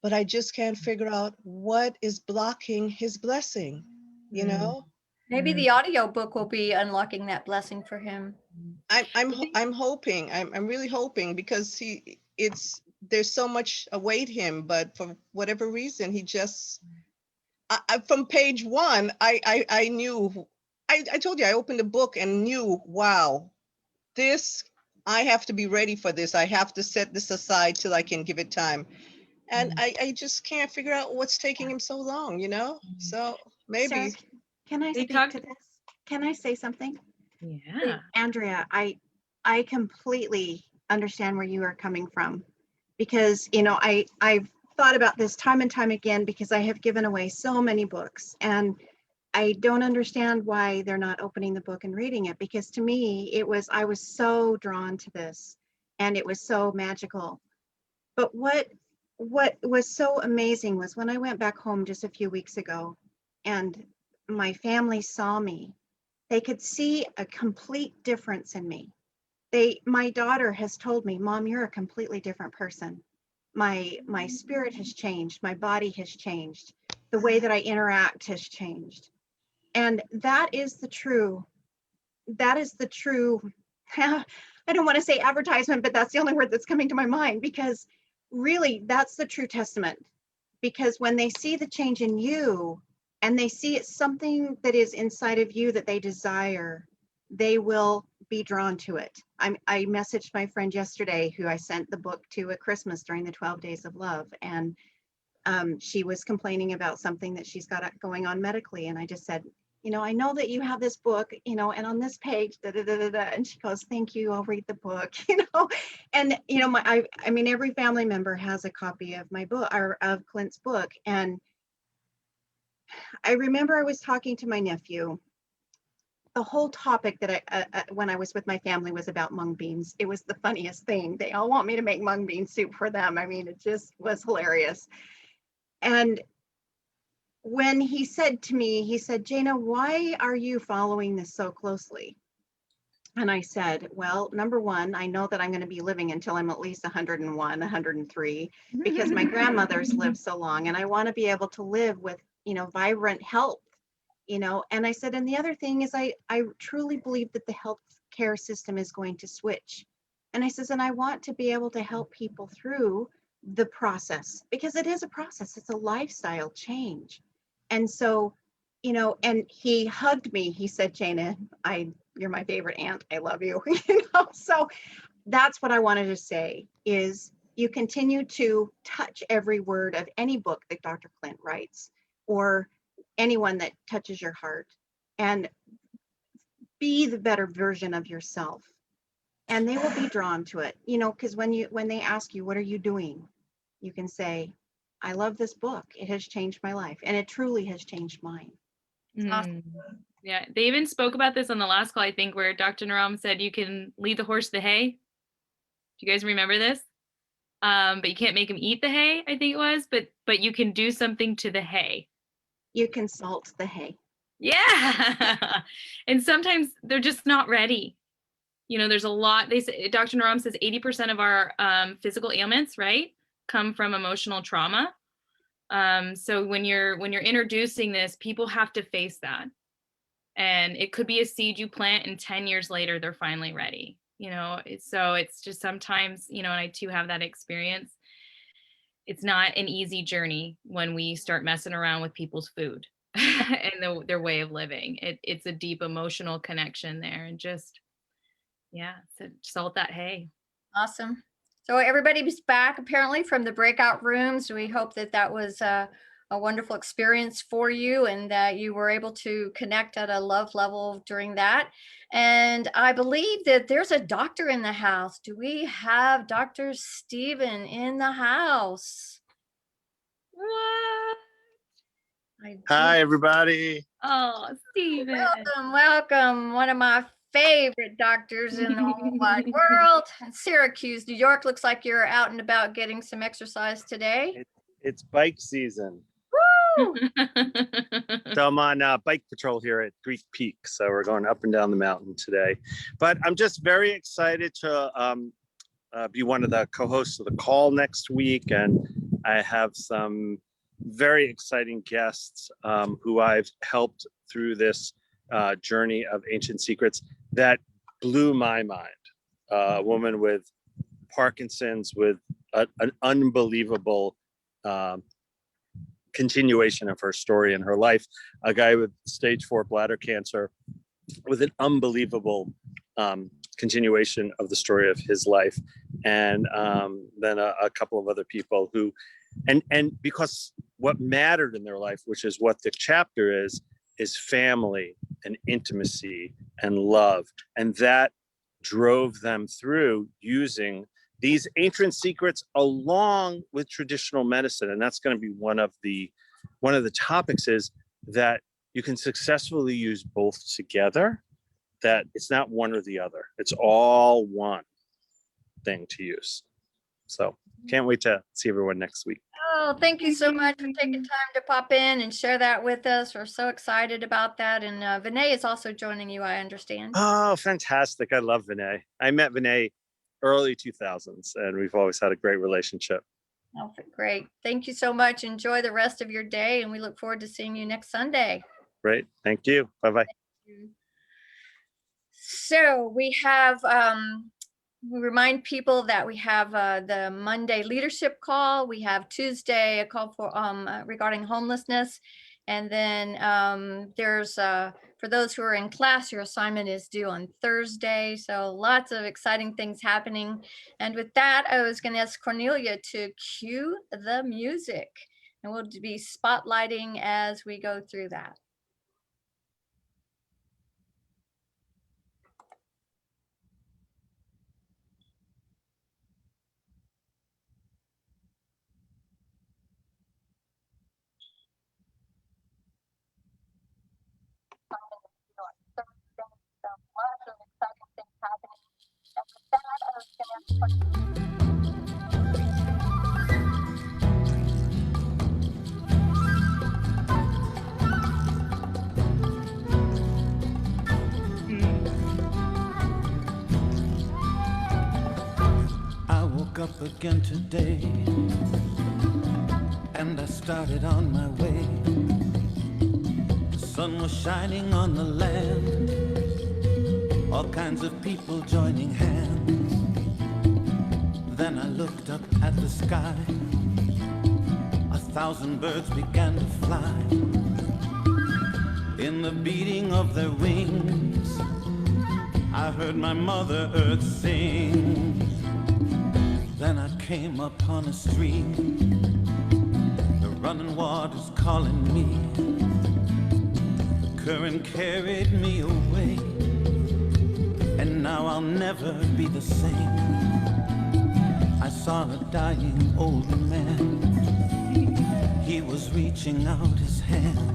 but I just can't figure out what is blocking his blessing, you know? Maybe the audio book will be unlocking that blessing for him. I'm hoping, I'm really hoping, because there's so much await him, but for whatever reason, he just, from page 1, I knew, I told you, I opened the book and knew, wow, I have to be ready for this. I have to set this aside till I can give it time. And I just can't figure out what's taking him so long, you know? So maybe. Sarah, can I speak to this? Can I say something? Yeah. Andrea, I completely understand where you are coming from, because, you know, I've thought about this time and time again, because I have given away so many books, and I don't understand why they're not opening the book and reading it, because to me, I was so drawn to this, and it was so magical. But what was so amazing was when I went back home just a few weeks ago, and my family saw me, they could see a complete difference in me. My daughter has told me, Mom, you're a completely different person. My spirit has changed. My body has changed. The way that I interact has changed. And that is the true, I don't want to say advertisement, but that's the only word that's coming to my mind, because really that's the true testament. Because when they see the change in you, and they see it's something that is inside of you that they desire, they will be drawn to it. I messaged my friend yesterday who I sent the book to at Christmas during the 12 Days of Love. And she was complaining about something that she's got going on medically. And I just said, you know, I know that you have this book, you know, and on this page, da, da, da, da, da. And she goes, thank you, I'll read the book, you know. And, you know, I mean, every family member has a copy of my book, or of Clint's book. And I remember I was talking to my nephew. The whole topic that when I was with my family was about mung beans. It was the funniest thing. They all want me to make mung bean soup for them. I mean, it just was hilarious. And when he said to me, he said, Jana, why are you following this so closely? And I said, well, number one, I know that I'm going to be living until I'm at least 101, 103, because my grandmother's lived so long, and I want to be able to live with, you know, vibrant health, you know. And I said, and the other thing is I truly believe that the healthcare system is going to switch. And I says, and I want to be able to help people through the process, because it is a process. It's a lifestyle change. And so, you know, and he hugged me. He said, Jana, you're my favorite aunt. I love you. You know, so that's what I wanted to say is you continue to touch every word of any book that Dr. Clint writes, or anyone that touches your heart, and be the better version of yourself. And they will be drawn to it, you know, because when they ask you, what are you doing? You can say, I love this book. It has changed my life. And it truly has changed mine. Mm. Yeah, they even spoke about this on the last call, I think, where Dr. Naram said you can lead the horse to the hay. Do you guys remember this? But you can't make him eat the hay, I think it was, but you can do something to the hay. You can salt the hay. Yeah. And sometimes they're just not ready. You know, there's a lot, they say, Dr. Naram says 80% of our physical ailments, right, come from emotional trauma. So when you're introducing this, people have to face that. And it could be a seed you plant and 10 years later, they're finally ready, you know? So it's just sometimes, you know, and I too have that experience. It's not an easy journey when we start messing around with people's food and their way of living. It's a deep emotional connection there, and just, yeah, so salt that hay. Awesome. So everybody's back apparently from the breakout rooms. We hope that that was a wonderful experience for you, and that you were able to connect at a love level during that. And I believe that there's a doctor in the house. Do we have Dr. Stephen in the house? What? Hi, everybody. Oh, Stephen. Welcome, welcome. One of my favorite doctors in the whole wide world. In Syracuse, New York. Looks like you're out and about getting some exercise today. It's bike season. Woo! So I'm on bike patrol here at Greek Peak. So we're going up and down the mountain today. But I'm just very excited to be one of the co-hosts of the call next week. And I have some very exciting guests who I've helped through this journey of ancient secrets that blew my mind. A woman with Parkinson's with an unbelievable continuation of her story and her life. A guy with stage 4 bladder cancer with an unbelievable continuation of the story of his life. And then a couple of other people who, and because what mattered in their life, which is what the chapter is family and intimacy and love. And that drove them through using these ancient secrets along with traditional medicine. And that's going to be one of the topics, is that you can successfully use both together, that it's not one or the other. It's all one thing to use. So can't wait to see everyone next week. Oh, thank you so much for taking time to pop in and share that with us. We're so excited about that. And Vinay is also joining you, I understand. Oh, fantastic. I love Vinay. I met Vinay early 2000s, and we've always had a great relationship. Oh, great. Thank you so much. Enjoy the rest of your day, and we look forward to seeing you next Sunday. Great. Thank you. Bye-bye. So we have, we remind people that we have the Monday leadership call. We have Tuesday a call for regarding homelessness. And then there's, for those who are in class, your assignment is due on Thursday. So lots of exciting things happening. And with that, I was going to ask Cornelia to cue the music. And we'll be spotlighting as we go through that. I woke up again today and I started on my way. The sun was shining on the land, all kinds of people joining hands. Then I looked up at the sky, 1,000 birds began to fly. In the beating of their wings, I heard my Mother Earth sing. Then I came upon a stream, the running water's calling me. The current carried me away, and now I'll never be the same. I saw a dying old man, he was reaching out his hand.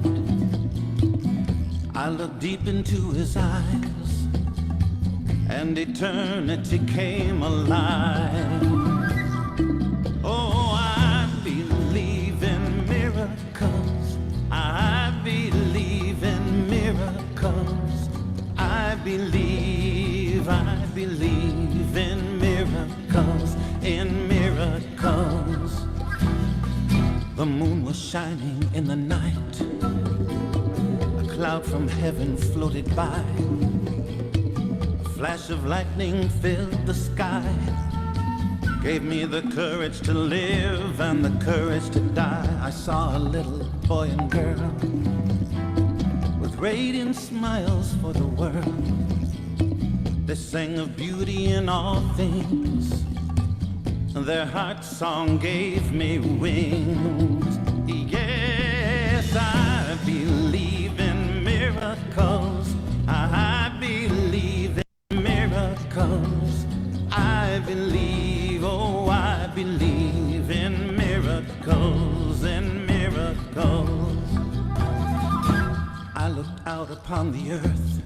I looked deep into his eyes, and eternity came alive. Oh, I believe in miracles. I believe in miracles. I believe in miracles, in miracles. The moon was shining in the night. A cloud from heaven floated by. Flash of lightning filled the sky, gave me the courage to live and the courage to die. I saw a little boy and girl with radiant smiles for the world. They sang of beauty in all things, their heart song gave me wings. Yes, I believe in miracles. I believe in miracles. I believe, oh, I believe in miracles, in miracles. I looked out upon the earth,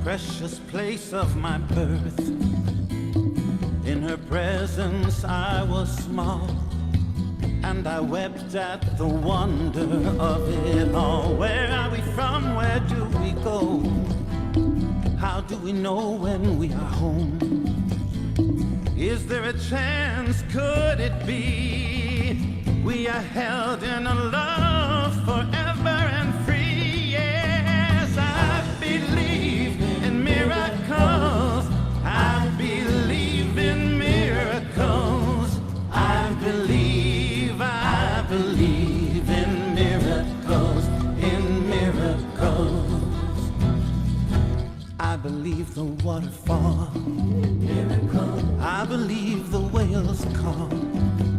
precious place of my birth. In her presence I was small, and I wept at the wonder of it all. Where are we from? Where do we go? How do we know when we are home? Is there a chance, could it be we are held in a love forever and free? Yes, I believe in miracles. I believe in miracles. I believe in miracles, in miracles. I believe the waterfall, miracle. I believe the whales call,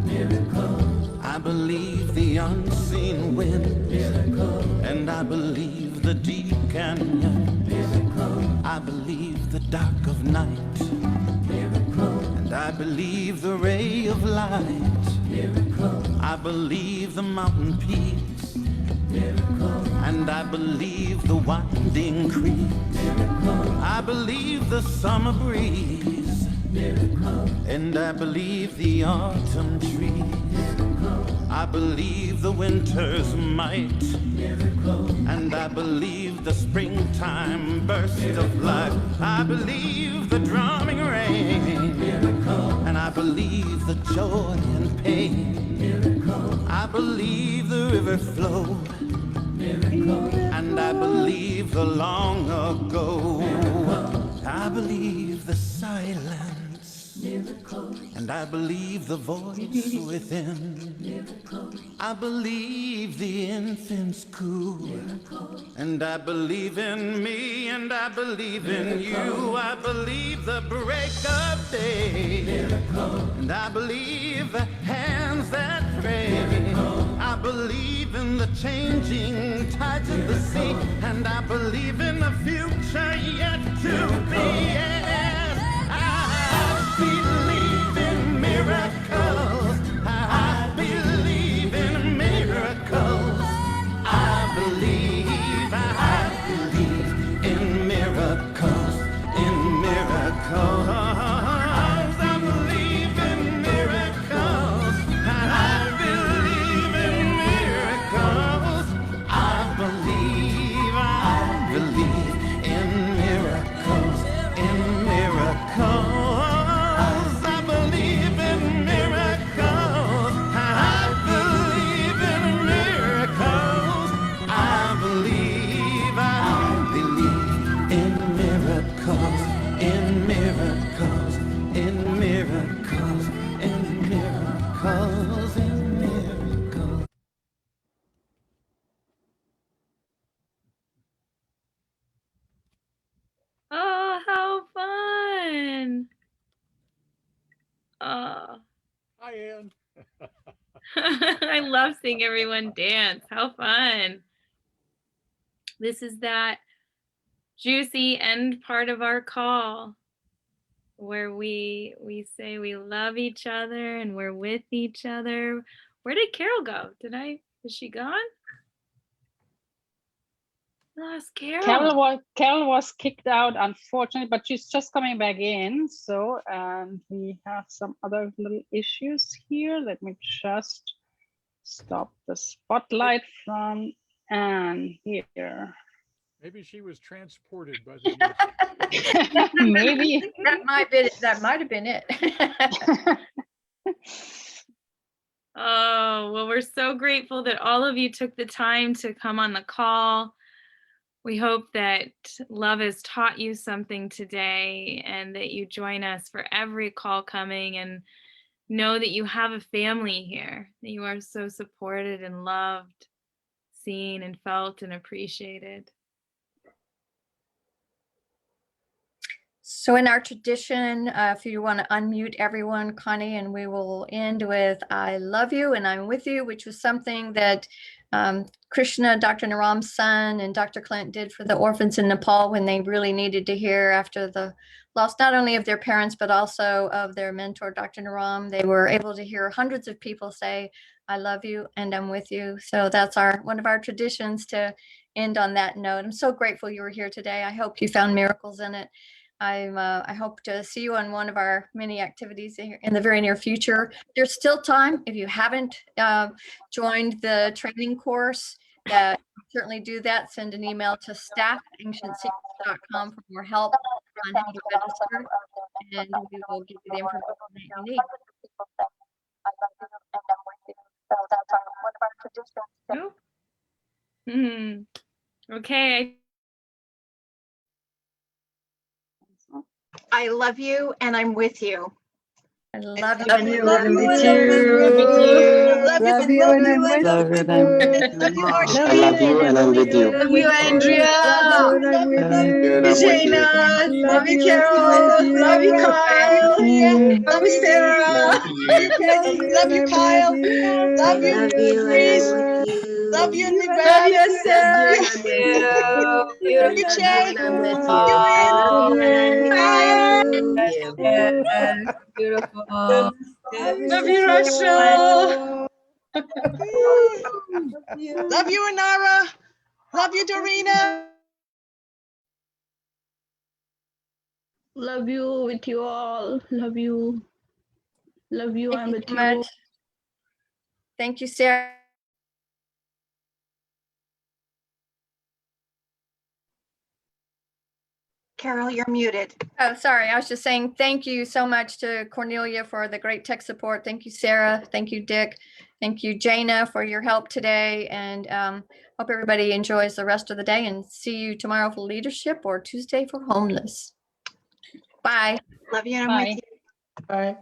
miracle. I believe the unseen wind, miracle. And I believe the deep canyon, miracle. I believe the dark of night, miracle. And I believe the ray of light, miracle. I believe the mountain peaks, miracle. And I believe the winding creek, miracle. I believe the summer breeze, miracle. And I believe the autumn trees, miracle. I believe the winter's might, miracle. And I believe the springtime burst, miracle. Of life. I believe the drumming rain, miracle. And I believe the joy and pain, miracle. I believe the river flowed, miracle. And I believe the long ago, miracle. I believe the silence, miracle. and I believe the voice within. I believe the infant's coo, and I believe in me, and I believe in you. I believe the break of day, and I believe the hands that pray. I believe in the changing tides of the sea, and I believe in the future yet to be. Yes, I believe in miracles. I believe in miracles. I believe in miracles, in miracles. I believe in miracles. I believe in miracles. I believe in miracles, in miracles. I believe in miracles. I believe in miracles. I believe in miracles, in miracles, in miracles, in miracles, in miracles. Oh, how fun. Oh. Hi, Ann. I love seeing everyone dance. How fun. This is that juicy end part of our call where we say we love each other and we're with each other. Where did Carol go? Is she gone? Lost Carol. Carol was kicked out, unfortunately, but she's just coming back in. So, and we have some other little issues here. Let me just stop the spotlight from Anne here. Maybe she was transported by the Maybe. That might have been it. Oh, well, we're so grateful that all of you took the time to come on the call. We hope that love has taught you something today and that you join us for every call coming, and know that you have a family here, that you are so supported and loved, seen and felt and appreciated. So in our tradition, if you want to unmute everyone, Connie, and we will end with I love you and I'm with you, which was something that Krishna, Dr. Naram's son, and Dr. Clint did for the orphans in Nepal when they really needed to hear after the loss, not only of their parents, but also of their mentor, Dr. Naram. They were able to hear hundreds of people say, I love you and I'm with you. So that's one of our traditions to end on that note. I'm so grateful you were here today. I hope you found miracles in it. I hope to see you on one of our many activities in the very near future. There's still time. If you haven't joined the training course, certainly do that. Send an email to staff@ancientsecrets.com for more help on how to register, and we will give you the information that you need. Okay. I love you and I'm with you. I love you. Love you and I'm with you. Love you and I'm with you. Love you, I love you and I'm with you. Love you, Andrea. Love you, Jaina. Love you, Carol. Love you, Kyle. Love you, Sarah. Love you, Kyle. Love you, Reese. Love you, Nevada. Love you, Sarah. Love you, Jay. Love you, Ann. Beautiful. Love you, Rachel. Love you, Anara. Love you, Dorina. Love you with you all. Love you. Love you. I'm with you. Thank you, Sarah. Carol, you're muted. Oh, sorry. I was just saying thank you so much to Cornelia for the great tech support. Thank you, Sarah. Thank you, Dick. Thank you, Jaina, for your help today. And hope everybody enjoys the rest of the day, and see you tomorrow for leadership or Tuesday for homeless. Bye. Love you and I'm with you. Bye.